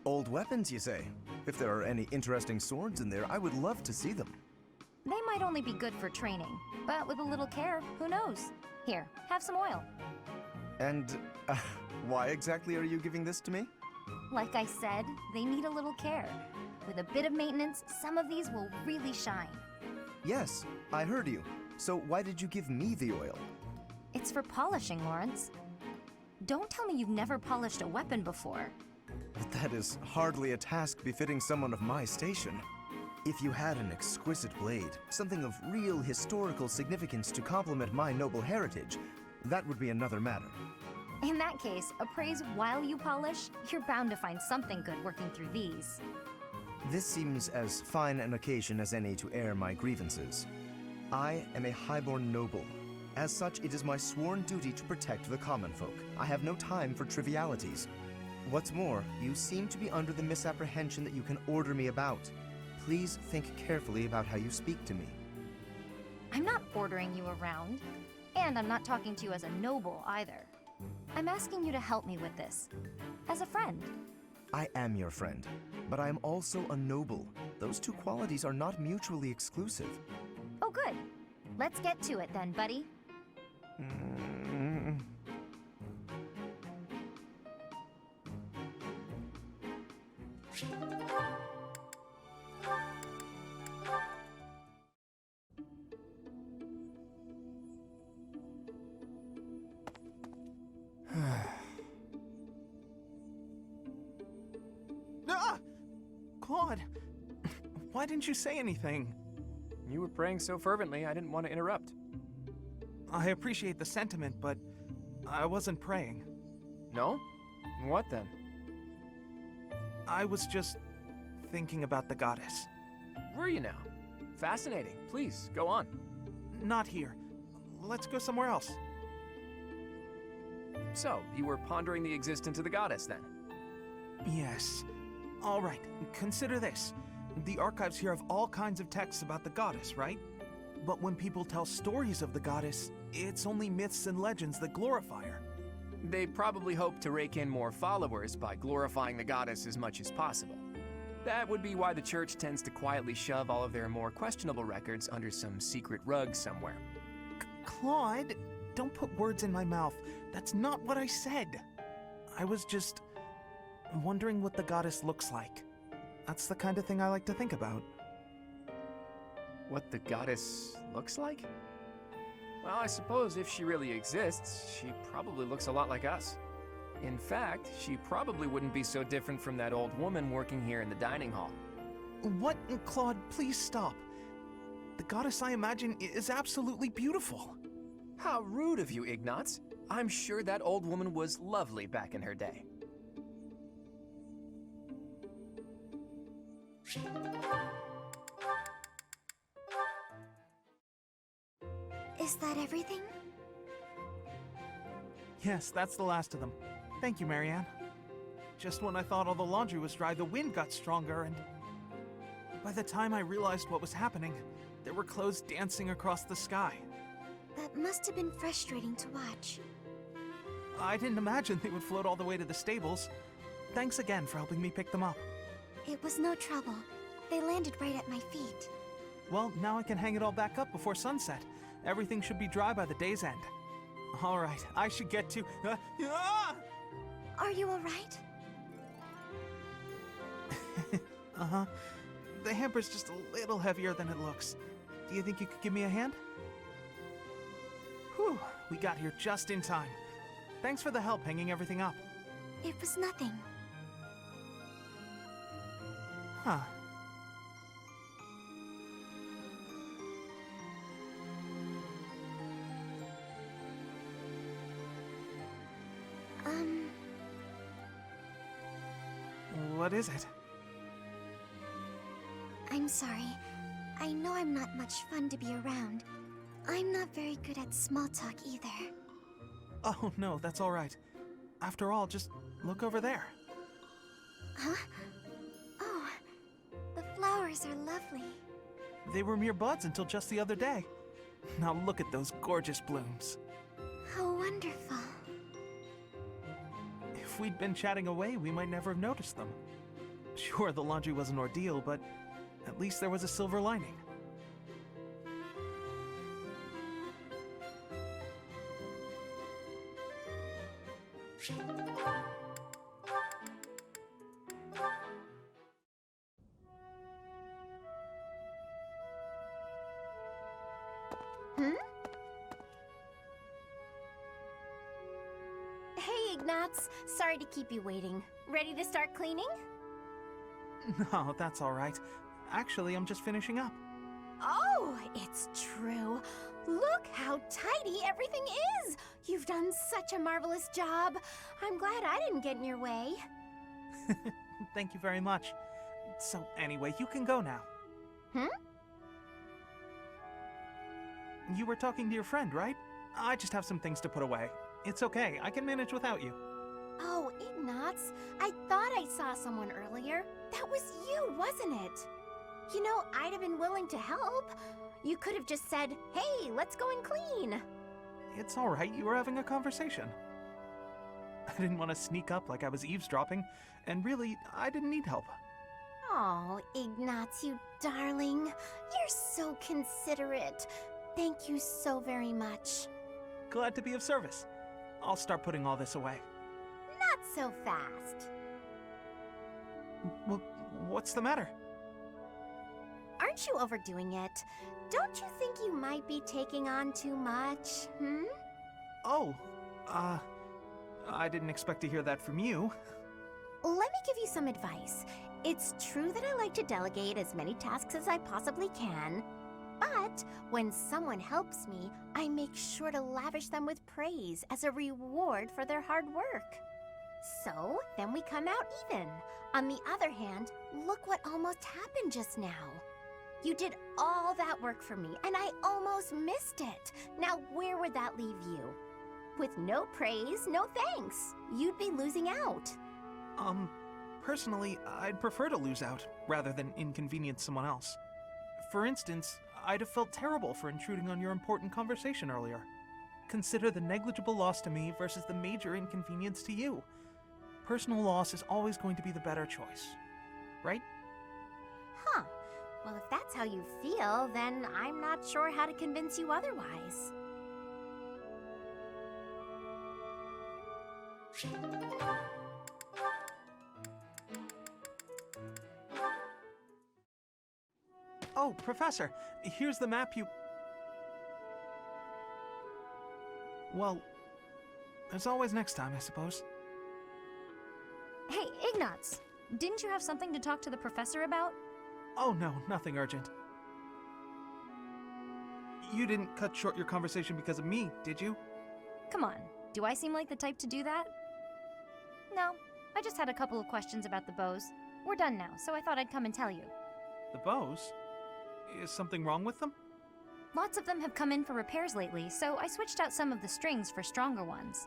Speaker 20: Old weapons, you say? If there are any interesting swords in there, I would love to see them.
Speaker 3: They might only be good for training, but with a little care, who knows? Here, have some oil.
Speaker 20: And why exactly are you giving this to me?
Speaker 3: Like I said, they need a little care. With a bit of maintenance, some of these will really shine.
Speaker 20: Yes, I heard you. So why did you give me the oil?
Speaker 3: It's for polishing, Lawrence. Don't tell me you've never polished a weapon before.
Speaker 20: That is hardly a task befitting someone of my station. If you had an exquisite blade, something of real historical significance to complement my noble heritage, that would be another matter.
Speaker 3: In that case, appraise while you polish. You're bound to find something good working through these.
Speaker 20: This seems as fine an occasion as any to air my grievances. I am a highborn noble. As such, it is my sworn duty to protect the common folk. I have no time for trivialities. What's more, you seem to be under the misapprehension that you can order me about. Please think carefully about how you speak to me.
Speaker 3: I'm not ordering you around, and I'm not talking to you as a noble either. I'm asking you to help me with this, as a friend.
Speaker 20: I am your friend, but I am also a noble. Those two qualities are not mutually exclusive.
Speaker 3: Oh, good. Let's get to it then, buddy.
Speaker 23: Ah! Claude, why didn't you say anything?
Speaker 5: You were praying so fervently, I didn't want to interrupt.
Speaker 23: I appreciate the sentiment, but I wasn't praying.
Speaker 5: No? What then?
Speaker 23: I was just thinking about the goddess.
Speaker 5: Were you now? Fascinating. Please, go on.
Speaker 23: Not here. Let's go somewhere else.
Speaker 5: So, you were pondering the existence of the goddess, then?
Speaker 23: Yes. All right, consider this. The archives here have all kinds of texts about the goddess, right? But when people tell stories of the goddess, it's only myths and legends that glorify her.
Speaker 5: They probably hope to rake in more followers by glorifying the goddess as much as possible. That would be why the church tends to quietly shove all of their more questionable records under some secret rug somewhere.
Speaker 23: Claude, don't put words in my mouth. That's not what I said. I was just wondering what the goddess looks like. That's the kind of thing I like to think about.
Speaker 5: What the goddess looks like? Well, I suppose if she really exists, she probably looks a lot like us. In fact, she probably wouldn't be so different from that old woman working here in the dining hall.
Speaker 23: What? Claude, please stop. The goddess I imagine is absolutely beautiful.
Speaker 5: How rude of you, Ignatz. I'm sure that old woman was lovely back in her day.
Speaker 1: Is that everything?
Speaker 23: Yes, that's the last of them. Thank you, Marianne. Just when I thought all the laundry was dry, the wind got stronger, and by the time I realized what was happening, there were clothes dancing across the sky.
Speaker 1: That must have been frustrating to watch.
Speaker 23: I didn't imagine they would float all the way to the stables. Thanks again for helping me pick them up.
Speaker 1: It was no trouble. They landed right at my feet.
Speaker 23: Well, now I can hang it all back up before sunset. Everything should be dry by the day's end. All right, I should get to...
Speaker 1: Are you all right?
Speaker 23: Uh-huh. The hamper's just a little heavier than it looks. Do you think you could give me a hand? Whew, we got here just in time. Thanks for the help hanging everything up.
Speaker 1: It was nothing.
Speaker 23: Huh. What is it?
Speaker 1: I'm sorry. I know I'm not much fun to be around. I'm not very good at small talk either.
Speaker 23: Oh, no, that's all right. After all, just look over there.
Speaker 1: Huh? Oh, the flowers are lovely.
Speaker 23: They were mere buds until just the other day. Now look at those gorgeous blooms.
Speaker 1: How wonderful.
Speaker 23: If we'd been chatting away, we might never have noticed them. Sure, the laundry was an ordeal, but at least there was a silver lining.
Speaker 3: Hey,
Speaker 6: Ignatz. Sorry to keep you waiting. Ready to start cleaning?
Speaker 23: No, that's all right. Actually, I'm just finishing up.
Speaker 6: Oh, it's true. Look how tidy everything is! You've done such a marvelous job. I'm glad I didn't get in your way.
Speaker 23: Thank you very much. So, anyway, you can go now.
Speaker 6: Hmm?
Speaker 23: You were talking to your friend, right? I just have some things to put away. It's okay, I can manage without you.
Speaker 6: Oh, Ignatz, I thought I saw someone earlier. That was you, wasn't it? You know, I'd have been willing to help. You could have just said, hey, let's go and clean.
Speaker 23: It's all right, you were having a conversation. I didn't want to sneak up like I was eavesdropping, and really, I didn't need help.
Speaker 6: Oh, Ignatz, you darling. You're so considerate. Thank you so very much.
Speaker 23: Glad to be of service. I'll start putting all this away.
Speaker 6: Not so fast.
Speaker 23: Well, what's the matter?
Speaker 6: Aren't you overdoing it? Don't you think you might be taking on too much, hmm?
Speaker 23: Oh, I didn't expect to hear that from you.
Speaker 6: Let me give you some advice. It's true that I like to delegate as many tasks as I possibly can, but when someone helps me, I make sure to lavish them with praise as a reward for their hard work. So, then we come out even. On the other hand, look what almost happened just now. You did all that work for me, and I almost missed it. Now, where would that leave you? With no praise, no thanks. You'd be losing out.
Speaker 23: Personally, I'd prefer to lose out, rather than inconvenience someone else. For instance, I'd have felt terrible for intruding on your important conversation earlier. Consider the negligible loss to me versus the major inconvenience to you. Personal loss is always going to be the better choice, right?
Speaker 6: Huh. Well, if that's how you feel, then I'm not sure how to convince you otherwise.
Speaker 23: Oh, Professor, here's the map you... Well, there's always next time, I suppose.
Speaker 3: Hey, Ignatz! Didn't you have something to talk to the professor about?
Speaker 23: Oh no, nothing urgent. You didn't cut short your conversation because of me, did you?
Speaker 3: Come on, do I seem like the type to do that? No, I just had a couple of questions about the bows. We're done now, so I thought I'd come and tell you.
Speaker 23: The bows? Is something wrong with them?
Speaker 3: Lots of them have come in for repairs lately, so I switched out some of the strings for stronger ones.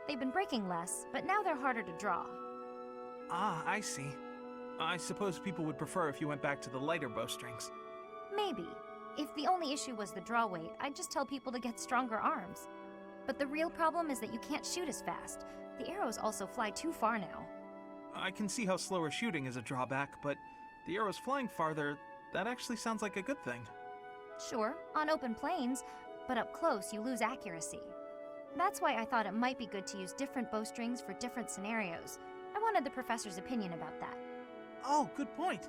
Speaker 3: They've been breaking less, but now they're harder to draw.
Speaker 23: Ah, I see. I suppose people would prefer if you went back to the lighter bowstrings.
Speaker 3: Maybe. If the only issue was the draw weight, I'd just tell people to get stronger arms. But the real problem is that you can't shoot as fast. The arrows also fly too far now.
Speaker 23: I can see how slower shooting is a drawback, but the arrows flying farther, that actually sounds like a good thing.
Speaker 3: Sure, on open plains, but up close you lose accuracy. That's why I thought it might be good to use different bowstrings for different scenarios. I wanted the professor's opinion about that.
Speaker 23: Oh, good point.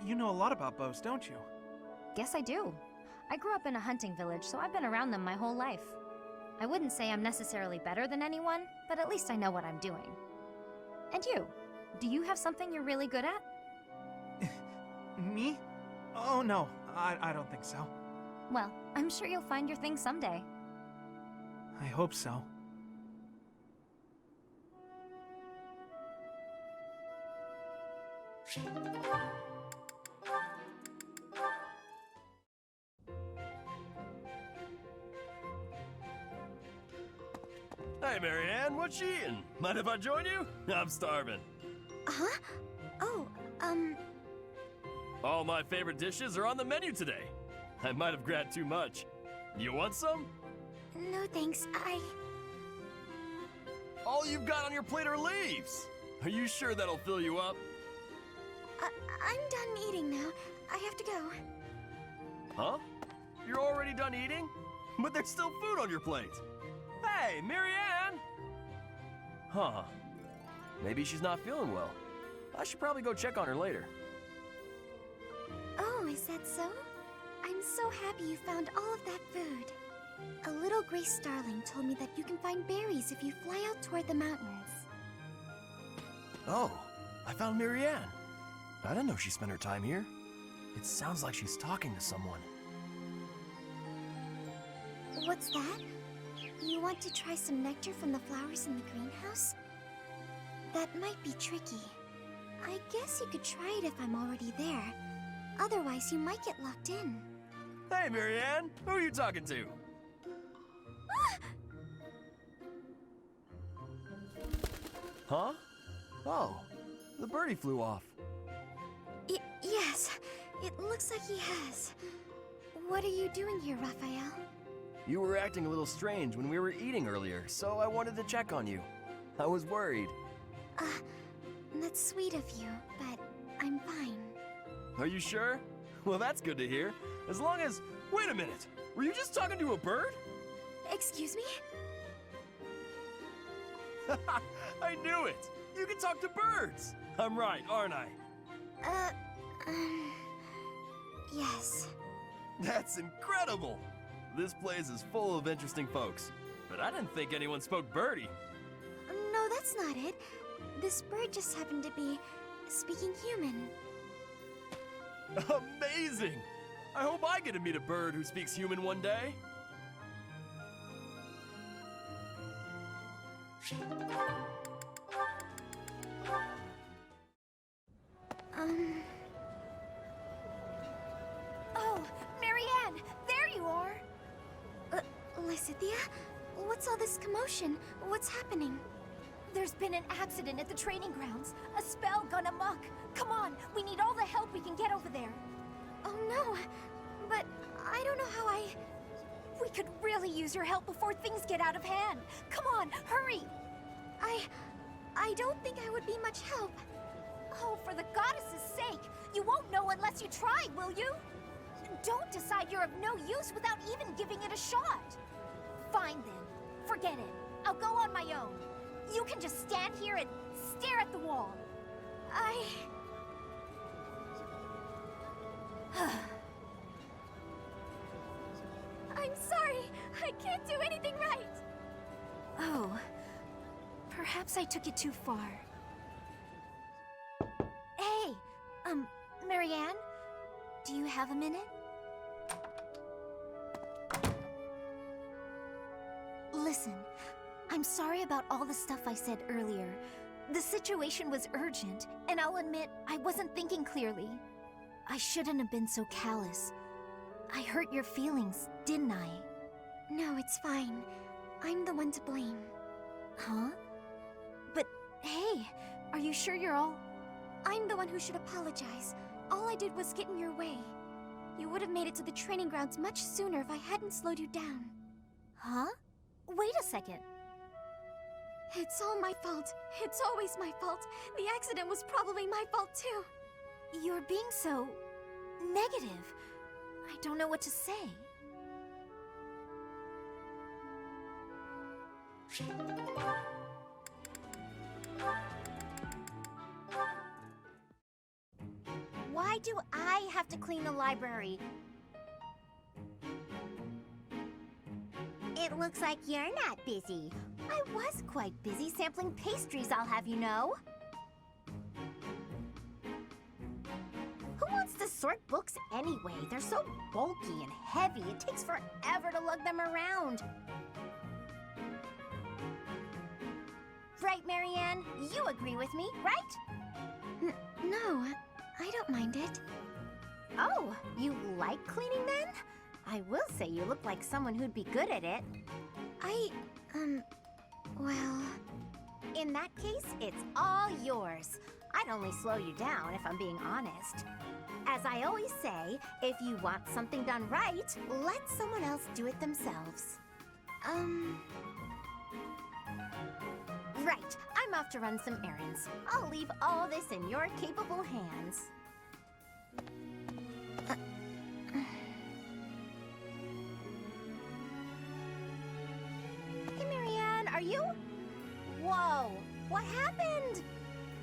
Speaker 23: You know a lot about bows, don't you?
Speaker 3: Guess I do. I grew up in a hunting village, so I've been around them my whole life. I wouldn't say I'm necessarily better than anyone, but at least I know what I'm doing. And you? Do you have something you're really good at?
Speaker 23: Me? Oh no, I don't think so.
Speaker 3: Well, I'm sure you'll find your thing someday.
Speaker 23: I hope so.
Speaker 8: Hey, Marianne, what you eating? Mind if I join you? I'm starving.
Speaker 6: Huh? Oh,
Speaker 8: All my favorite dishes are on the menu today. I might have grabbed too much. You want some?
Speaker 6: No thanks,
Speaker 8: All you've got on your plate are leaves. Are you sure that'll fill you up?
Speaker 6: I'm done eating now. I have to go.
Speaker 8: Huh? You're already done eating? But there's still food on your plate. Hey, Marianne! Huh. Maybe she's not feeling well. I should probably go check on her later.
Speaker 6: Oh, is that so? I'm so happy you found all of that food. A little gray starling told me that you can find berries if you fly out toward the mountains.
Speaker 8: Oh, I found Marianne. I didn't know she spent her time here. It sounds like she's talking to someone.
Speaker 1: What's that? You want to try some nectar from the flowers in the greenhouse? That might be tricky. I guess you could try it if I'm already there. Otherwise, you might get locked in.
Speaker 8: Hey, Marianne! Who are you talking to? Huh? Oh, the birdie flew off.
Speaker 1: Yes, it looks like he has. What are you doing here, Raphael?
Speaker 8: You were acting a little strange when we were eating earlier, so I wanted to check on you. I was worried.
Speaker 1: That's sweet of you, but I'm fine.
Speaker 8: Are you sure? Well, that's good to hear. As long as... Wait a minute! Were you just talking to a bird?
Speaker 1: Excuse me?
Speaker 8: I knew it! You can talk to birds! I'm right, aren't I?
Speaker 1: Yes.
Speaker 8: That's incredible! This place is full of interesting folks. But I didn't think anyone spoke birdie.
Speaker 1: No, that's not it. This bird just happened to be speaking human.
Speaker 8: Amazing! I hope I get to meet a bird who speaks human one day.
Speaker 1: Oh, Marianne! There you are! Lysithia? What's all this commotion? What's happening?
Speaker 3: There's been an accident at the training grounds. A spell gone amok. Come on, we need all the help we can get over there.
Speaker 1: Oh no, but I don't know how
Speaker 3: We could really use your help before things get out of hand. Come on, hurry!
Speaker 1: I don't think I would be much help.
Speaker 3: Oh, for the goddess's sake! You won't know unless you try, will you? Don't decide you're of no use without even giving it a shot. Fine then, forget it. I'll go on my own. You can just stand here and stare at the wall.
Speaker 1: I'm sorry. I can't do anything right.
Speaker 3: Oh, perhaps I took it too far. Hey, Marianne, do you have a minute? Listen, I'm sorry about all the stuff I said earlier. The situation was urgent, and I'll admit I wasn't thinking clearly. I shouldn't have been so callous. I hurt your feelings, didn't I?
Speaker 1: No, it's fine. I'm the one to blame.
Speaker 3: Huh? But hey, are you sure you're all...
Speaker 1: I'm the one who should apologize. All I did was get in your way. You would have made it to the training grounds much sooner if I hadn't slowed you down.
Speaker 3: Huh? Wait a second.
Speaker 1: It's all my fault. It's always my fault. The accident was probably my fault too.
Speaker 3: You're being so... negative. I don't know what to say. Why do I have to clean the library? It looks like you're not busy. I was quite busy sampling pastries, I'll have you know. Who wants to sort books anyway? They're so bulky and heavy, it takes forever to lug them around. Right, Marianne? You agree with me, right?
Speaker 1: No, I don't mind it.
Speaker 3: Oh, you like cleaning then? I will say you look like someone who'd be good at it.
Speaker 1: Well...
Speaker 3: In that case, it's all yours. I'd only slow you down if I'm being honest. As I always say, if you want something done right, let someone else do it themselves. Right, I'm off to run some errands. I'll leave all this in your capable hands. Hey, Marianne, are you? Whoa, what happened?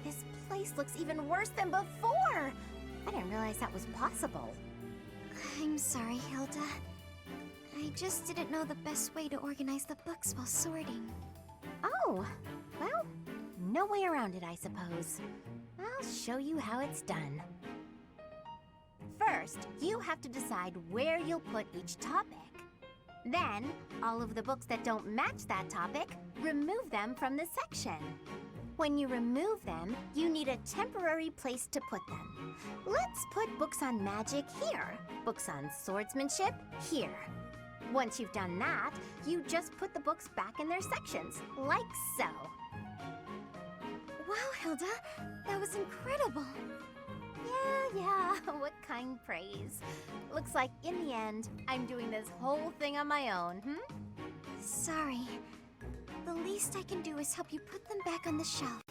Speaker 3: This place looks even worse than before. I didn't realize that was possible.
Speaker 1: I'm sorry, Hilda. I just didn't know the best way to organize the books while sorting.
Speaker 3: Oh, well,
Speaker 6: no way around it, I suppose. I'll show you how it's done. First, you have to decide where you'll put each topic. Then, all of the books that don't match that topic, remove them from the section. When you remove them, you need a temporary place to put them. Let's put books on magic here, books on swordsmanship here. Once you've done that, you just put the books back in their sections, like so.
Speaker 1: Wow, Hilda, that was incredible.
Speaker 6: Yeah, what kind praise. Looks like in the end, I'm doing this whole thing on my own,
Speaker 1: Sorry. The least I can do is help you put them back on the shelf.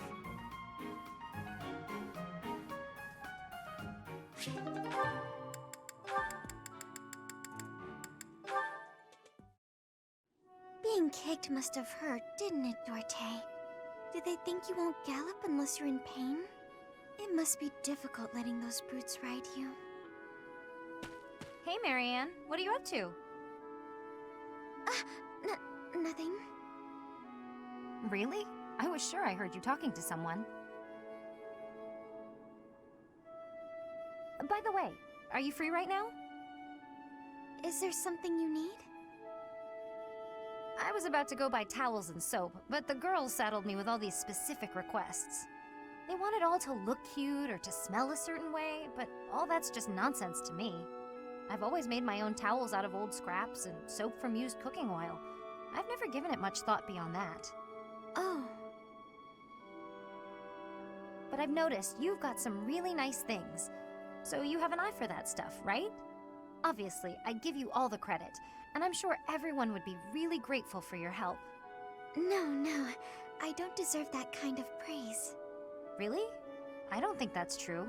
Speaker 1: Being kicked must have hurt, didn't it, Dorte? Did they think you won't gallop unless you're in pain? It must be difficult letting those brutes ride you.
Speaker 3: Hey, Marianne, what are you up to?
Speaker 1: Nothing.
Speaker 3: Really? I was sure I heard you talking to someone. By the way, are you free right now?
Speaker 1: Is there something you need?
Speaker 3: I was about to go buy towels and soap, but the girls saddled me with all these specific requests. They want it all to look cute or to smell a certain way, but all that's just nonsense to me. I've always made my own towels out of old scraps and soap from used cooking oil. I've never given it much thought beyond that.
Speaker 1: Oh.
Speaker 3: But I've noticed you've got some really nice things. So you have an eye for that stuff, right? Obviously, I give you all the credit, and I'm sure everyone would be really grateful for your help.
Speaker 1: No, I don't deserve that kind of praise.
Speaker 3: Really? I don't think that's true.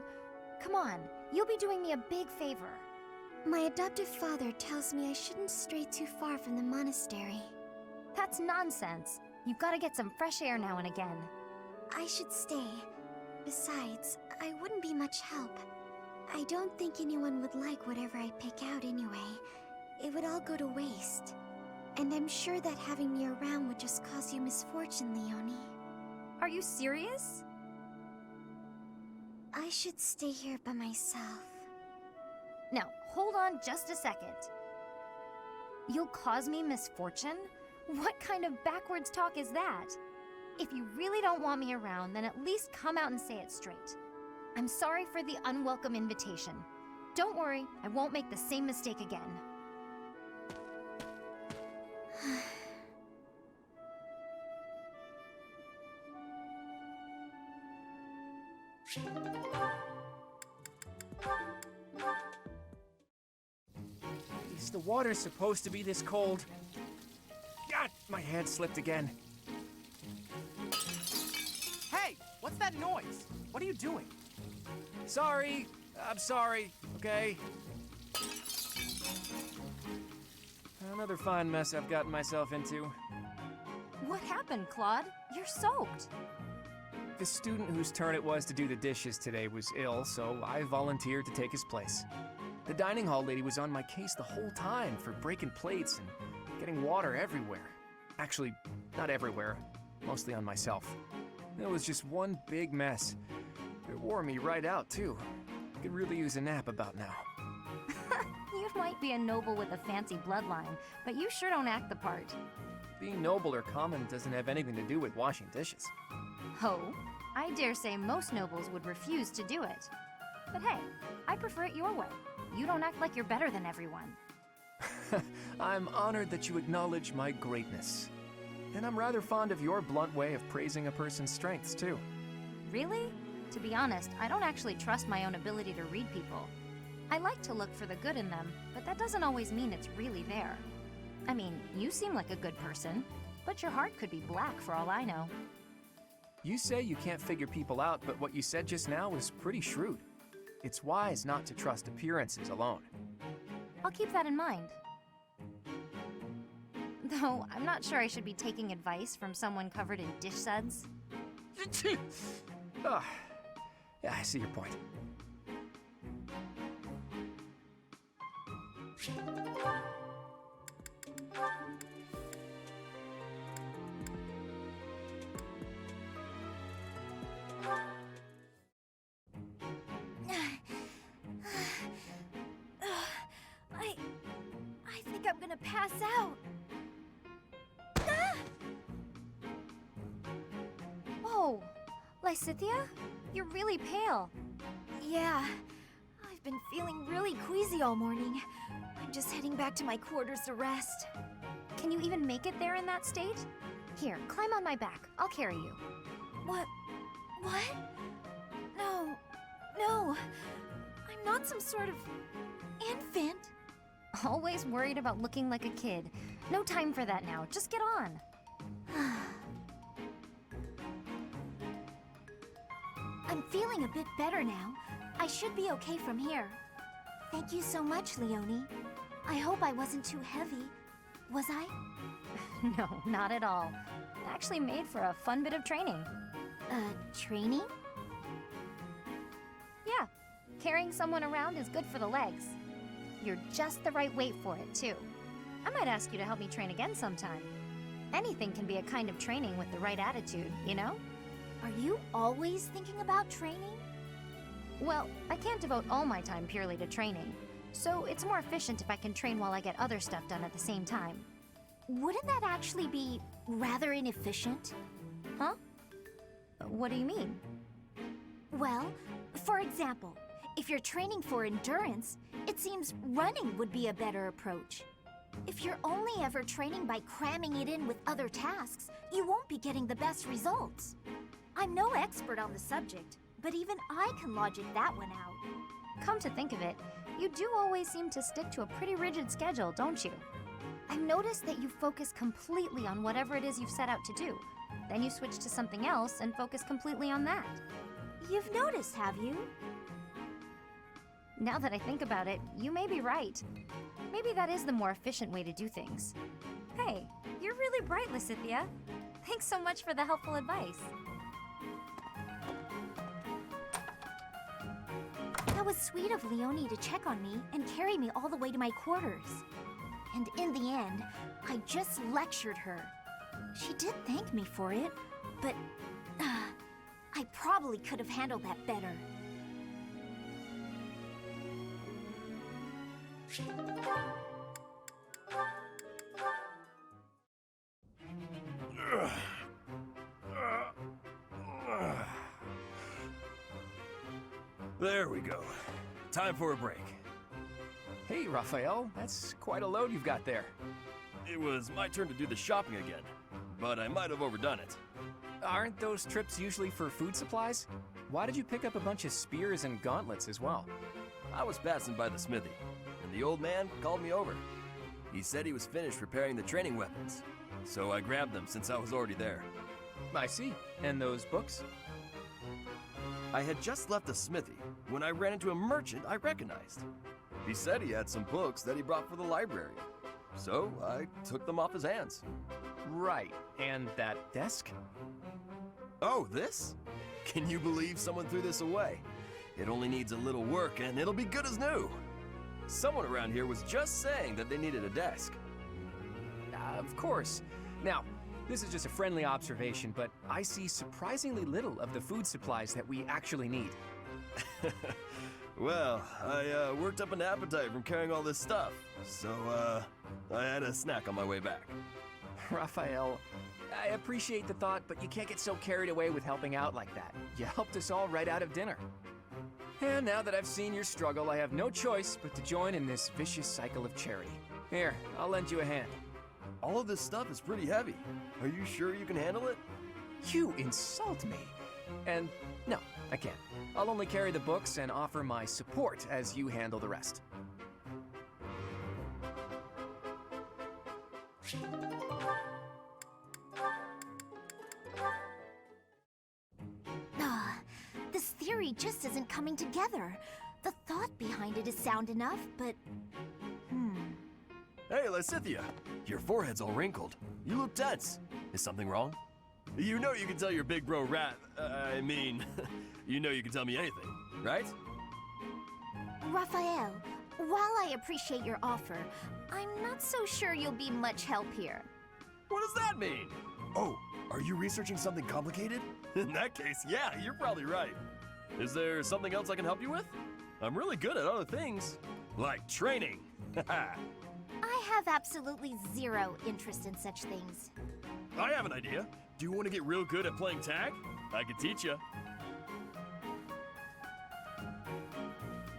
Speaker 3: Come on, you'll be doing me a big favor.
Speaker 1: My adoptive father tells me I shouldn't stray too far from the monastery.
Speaker 3: That's nonsense. You've got to get some fresh air now and again.
Speaker 1: I should stay. Besides, I wouldn't be much help. I don't think anyone would like whatever I pick out anyway. It would all go to waste. And I'm sure that having me around would just cause you misfortune, Leonie.
Speaker 3: Are you serious?
Speaker 1: I should stay here by myself.
Speaker 3: Now, hold on just a second. You'll cause me misfortune? What kind of backwards talk is that? If you really don't want me around, then at least come out and say it straight. I'm sorry for the unwelcome invitation. Don't worry, I won't make the same mistake again.
Speaker 2: Is the water supposed to be this cold? God, my hand slipped again.
Speaker 16: Hey, what's that noise? What are you doing?
Speaker 2: Sorry. I'm sorry, okay? Another fine mess I've gotten myself into.
Speaker 3: What happened, Claude? You're soaked.
Speaker 2: The student whose turn it was to do the dishes today was ill, so I volunteered to take his place. The dining hall lady was on my case the whole time for breaking plates and getting water everywhere. Actually, not everywhere, mostly on myself. It was just one big mess. It wore me right out, too. Could really use a nap about now.
Speaker 3: You might be a noble with a fancy bloodline, but you sure don't act the part.
Speaker 2: Being noble or common doesn't have anything to do with washing dishes.
Speaker 3: Oh, I dare say most nobles would refuse to do it. But hey, I prefer it your way. You don't act like you're better than everyone.
Speaker 2: I'm honored that you acknowledge my greatness. And I'm rather fond of your blunt way of praising a person's strengths, too.
Speaker 3: Really? To be honest, I don't actually trust my own ability to read people. I like to look for the good in them, but that doesn't always mean it's really there. I mean, you seem like a good person, but your heart could be black for all I know.
Speaker 2: You say you can't figure people out, but what you said just now was pretty shrewd. It's wise not to trust appearances alone.
Speaker 3: I'll keep that in mind. Though, I'm not sure I should be taking advice from someone covered in dish suds.
Speaker 2: Ah, yeah, I see your point.
Speaker 3: I think I'm gonna pass out. Ah! Oh, Lysithia? You're really pale. Yeah, I've been feeling really queasy all morning. I'm just heading back to my quarters to rest. Can you even make it there in that state? Here, climb on my back. I'll carry you. What? No. I'm not some sort of infant. Always worried about looking like a kid. No time for that now. Just get on.
Speaker 1: I'm feeling a bit better now. I should be okay from here. Thank you so much, Leonie. I hope I wasn't too heavy. Was I?
Speaker 3: No, not at all. Actually made for a fun bit of training.
Speaker 1: Training?
Speaker 3: Yeah, carrying someone around is good for the legs. You're just the right weight for it, too. I might ask you to help me train again sometime. Anything can be a kind of training with the right attitude, you know?
Speaker 1: Are you always thinking about training?
Speaker 3: Well, I can't devote all my time purely to training, so it's more efficient if I can train while I get other stuff done at the same time.
Speaker 1: Wouldn't that actually be rather inefficient?
Speaker 3: Huh? What do you mean?
Speaker 1: Well, for example, if you're training for endurance, it seems running would be a better approach. If you're only ever training by cramming it in with other tasks, you won't be getting the best results. I'm no expert on the subject, but even I can logic that one out.
Speaker 3: Come to think of it, you do always seem to stick to a pretty rigid schedule, don't you? I've noticed that you focus completely on whatever it is you've set out to do. Then you switch to something else and focus completely on that.
Speaker 1: You've noticed, have you?
Speaker 3: Now that I think about it, you may be right. Maybe that is the more efficient way to do things. Hey, you're really bright, Lysithia. Thanks so much for the helpful advice.
Speaker 1: That was sweet of Leonie to check on me and carry me all the way to my quarters. And in the end, I just lectured her. She did thank me for it, but I probably could have handled that better.
Speaker 8: There we go. Time for a break.
Speaker 5: Hey, Raphael, that's quite a load you've got there.
Speaker 8: It was my turn to do the shopping again, but I might have overdone it.
Speaker 5: Aren't those trips usually for food supplies? Why did you pick up a bunch of spears and gauntlets as well?
Speaker 8: I was passing by the smithy, and the old man called me over. He said he was finished repairing the training weapons, so I grabbed them since I was already there.
Speaker 5: I see. And those books?
Speaker 8: I had just left the smithy when I ran into a merchant I recognized. He said he had some books that he brought for the library, so I took them off his hands.
Speaker 5: Right. And that desk?
Speaker 8: Oh, this? Can you believe someone threw this away? It only needs a little work and it'll be good as new. Someone around here was just saying that they needed a desk.
Speaker 5: Of course. Now, this is just a friendly observation, but I see surprisingly little of the food supplies that we actually need.
Speaker 8: Well, I worked up an appetite from carrying all this stuff, so I had a snack on my way back.
Speaker 5: Raphael, I appreciate the thought, but you can't get so carried away with helping out like that. You helped us all right out of dinner. And now that I've seen your struggle, I have no choice but to join in this vicious cycle of charity. Here, I'll lend you a hand.
Speaker 8: All of this stuff is pretty heavy. Are you sure you can handle it?
Speaker 5: You insult me. And no, I can't. I'll only carry the books and offer my support as you handle the rest.
Speaker 1: This theory just isn't coming together. The thought behind it is sound enough, but...
Speaker 8: Hey, Lysithia, your forehead's all wrinkled. You look tense. Is something wrong? You know you can tell your big bro Rat, you know you can tell me anything, right?
Speaker 1: Raphael, while I appreciate your offer, I'm not so sure you'll be much help here.
Speaker 8: What does that mean? Oh, are you researching something complicated? In that case, yeah, you're probably right. Is there something else I can help you with? I'm really good at other things, like training.
Speaker 3: I have absolutely zero interest in such things.
Speaker 8: I have an idea. Do you want to get real good at playing tag? I can teach you.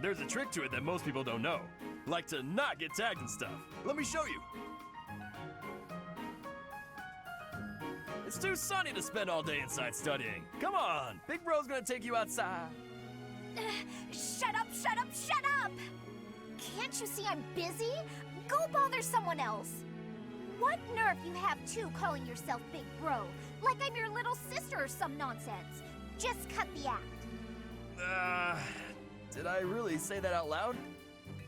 Speaker 8: There's a trick to it that most people don't know, like to not get tagged and stuff. Let me show you. It's too sunny to spend all day inside studying. Come on, Big Bro's gonna take you outside.
Speaker 3: Shut up, shut up, shut up! Can't you see I'm busy? Go bother someone else. What nerve you have too calling yourself Big Bro, like I'm your little sister or some nonsense. Just cut the act.
Speaker 8: Did I really say that out loud?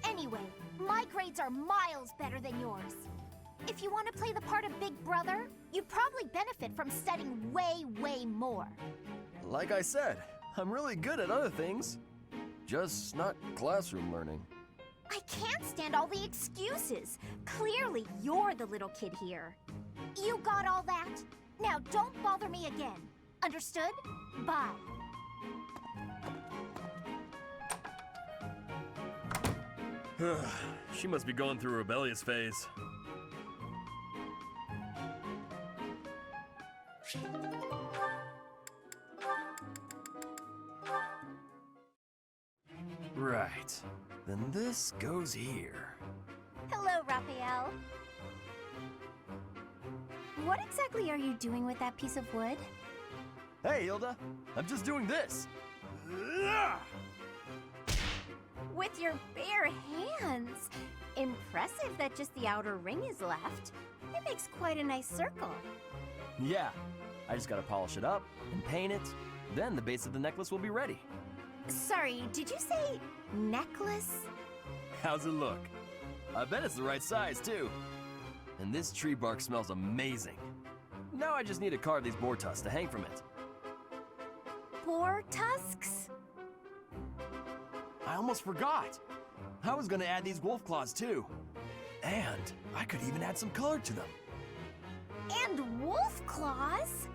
Speaker 3: Anyway, my grades are miles better than yours. If you want to play the part of Big Brother, you'd probably benefit from studying way, way more.
Speaker 8: Like I said, I'm really good at other things. Just not classroom learning.
Speaker 3: I can't stand all the excuses. Clearly, you're the little kid here. You got all that? Now don't bother me again. Understood? Bye.
Speaker 8: She must be going through a rebellious phase. Right. Then this goes here.
Speaker 1: Hello, Raphael. What exactly are you doing with that piece of wood?
Speaker 8: Hey, Hilda. I'm just doing this.
Speaker 1: With your bare hands. Impressive that just the outer ring is left. It makes quite a nice circle.
Speaker 8: Yeah. I just gotta polish it up and paint it. Then the base of the necklace will be ready.
Speaker 1: Sorry, did you say necklace?
Speaker 8: How's it look? I bet it's the right size, too. And this tree bark smells amazing. Now I just need to carve these boar tusks to hang from it.
Speaker 1: Boar tusks?
Speaker 8: I almost forgot. I was gonna add these wolf claws, too. And I could even add some color to them.
Speaker 1: And wolf claws?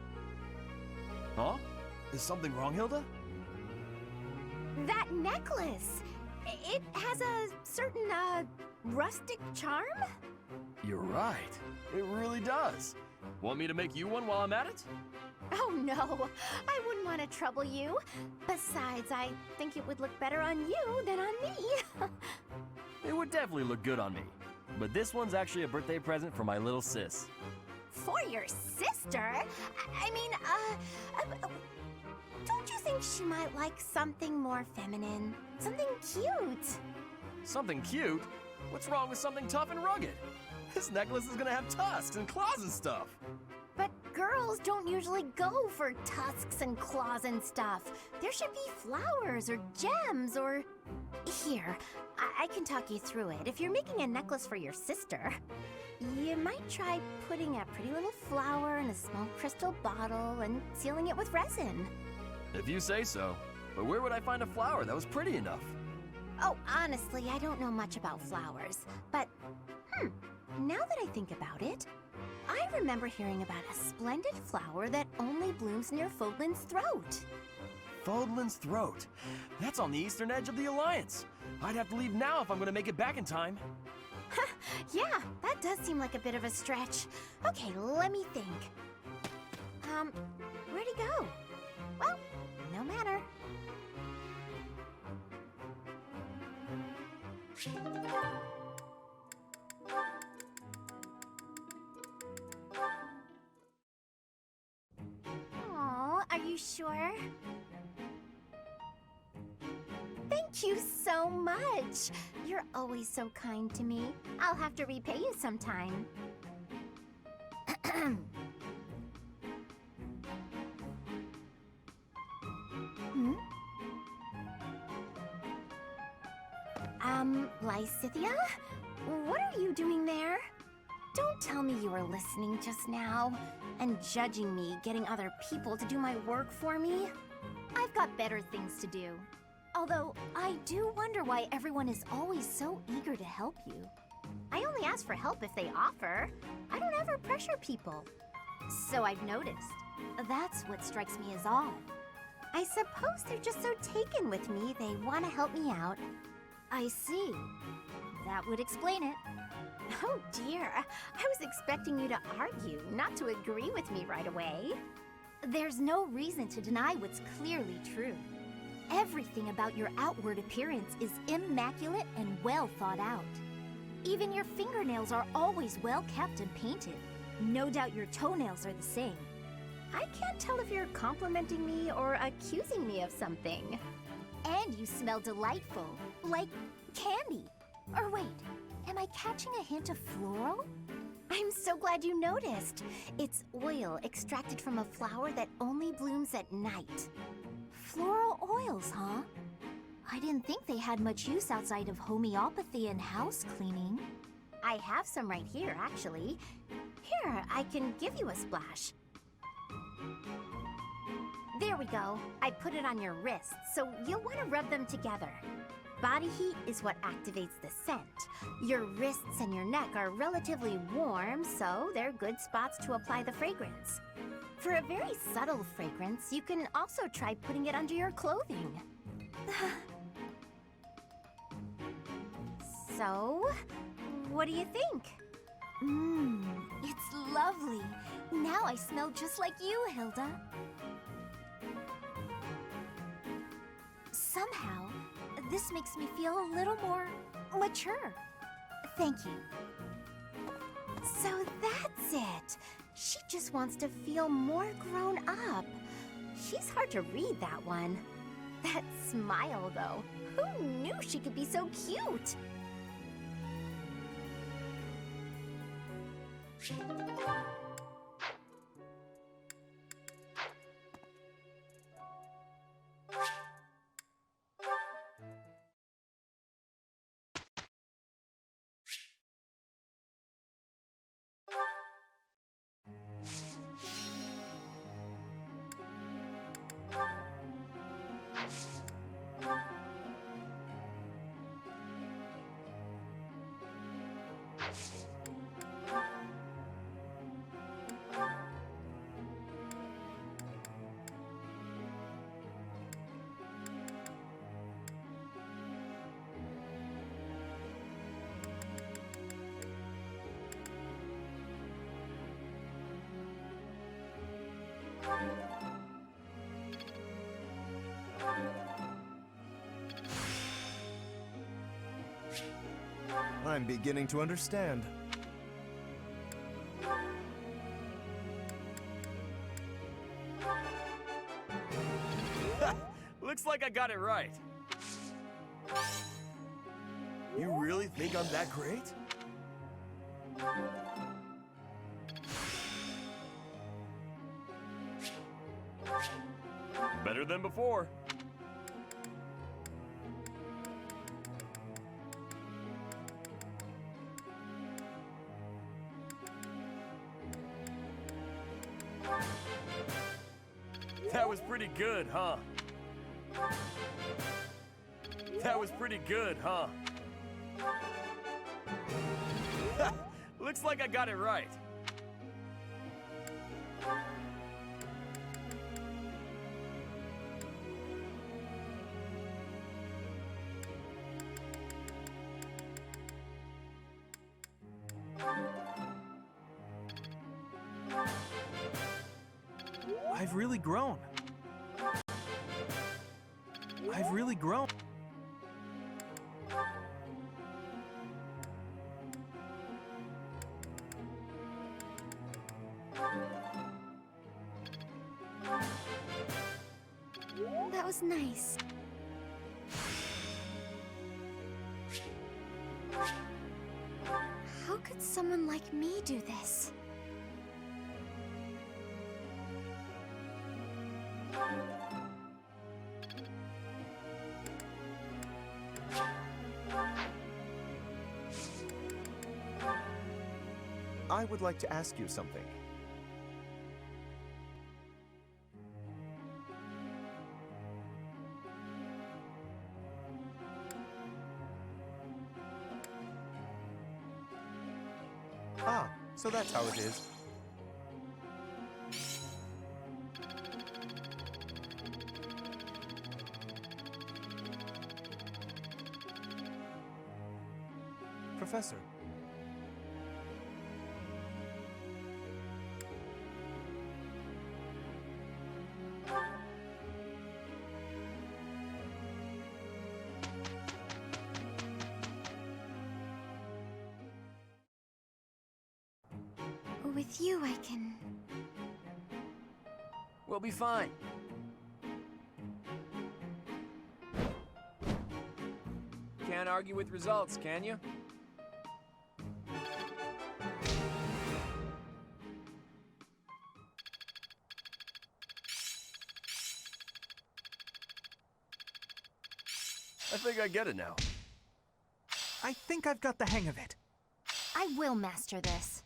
Speaker 8: Huh? Is something wrong, Hilda?
Speaker 1: That necklace! It has a certain, rustic charm?
Speaker 8: You're right. It really does. Want me to make you one while I'm at it?
Speaker 1: Oh no, I wouldn't want to trouble you. Besides, I think it would look better on you than on me.
Speaker 8: It would definitely look good on me. But this one's actually a birthday present for my little sis.
Speaker 1: For your sister? I mean, don't you think she might like something more feminine? Something cute?
Speaker 8: Something cute? What's wrong with something tough and rugged? This necklace is gonna have tusks and claws and stuff.
Speaker 1: But girls don't usually go for tusks and claws and stuff. There should be flowers or gems or... Here, I can talk you through it. If you're making a necklace for your sister, you might try putting a pretty little flower in a small crystal bottle and sealing it with resin.
Speaker 8: If you say so. But where would I find a flower that was pretty enough?
Speaker 1: Oh, honestly, I don't know much about flowers. But, now that I think about it, I remember hearing about a splendid flower that only blooms near Fodlan's throat.
Speaker 8: Fodlan's throat? That's on the eastern edge of the Alliance. I'd have to leave now if I'm gonna make it back in time.
Speaker 1: Yeah, that does seem like a bit of a stretch. Okay, let me think. Where'd he go? Well, no matter. Aw, are you sure? Thank you so much. You're always so kind to me. I'll have to repay you sometime. Lysithia? What are you doing there? Don't tell me you were listening just now and judging me getting other people to do my work for me. I've got better things to do. Although, I do wonder why everyone is always so eager to help you. I only ask for help if they offer. I don't ever pressure people.
Speaker 6: So I've noticed. That's what strikes me as odd. I suppose they're just so taken with me, they want to help me out. I see. That would explain it. Oh dear, I was expecting you to argue, not to agree with me right away. There's no reason to deny what's clearly true. Everything about your outward appearance is immaculate and well thought out. Even your fingernails are always well kept and painted. No doubt your toenails are the same. I can't tell if you're complimenting me or accusing me of something. And you smell delightful, like candy. Or wait, am I catching a hint of floral? I'm so glad you noticed. It's oil extracted from a flower that only blooms at night. Floral oils, huh? I didn't think they had much use outside of homeopathy and house cleaning. I have some right here, actually. Here, I can give you a splash. There we go. I put it on your wrists, so you'll want to rub them together. Body heat is what activates the scent. Your wrists and your neck are relatively warm, so they're good spots to apply the fragrance. For a very subtle fragrance, you can also try putting it under your clothing. So, what do you think? It's lovely. Now I smell just like you, Hilda. Somehow, this makes me feel a little more mature. Thank you. So that's it. She just wants to feel more grown up. She's hard to read, that one. That smile, though. Who knew she could be so cute?
Speaker 20: I'm beginning to understand.
Speaker 8: Looks like I got it right. You really think I'm that great? Better than before. That was pretty good, huh? That was pretty good, huh? Looks like I got it right.
Speaker 23: I've really grown. I've really grown.
Speaker 1: That was nice. How could someone like me do this?
Speaker 20: I would like to ask you something. Ah, so that's how it is.
Speaker 11: Professor.
Speaker 1: With you, I can...
Speaker 2: We'll be fine.
Speaker 9: Can't argue with results, can you?
Speaker 8: I think I get it now.
Speaker 23: I think I've got the hang of it.
Speaker 3: I will master this.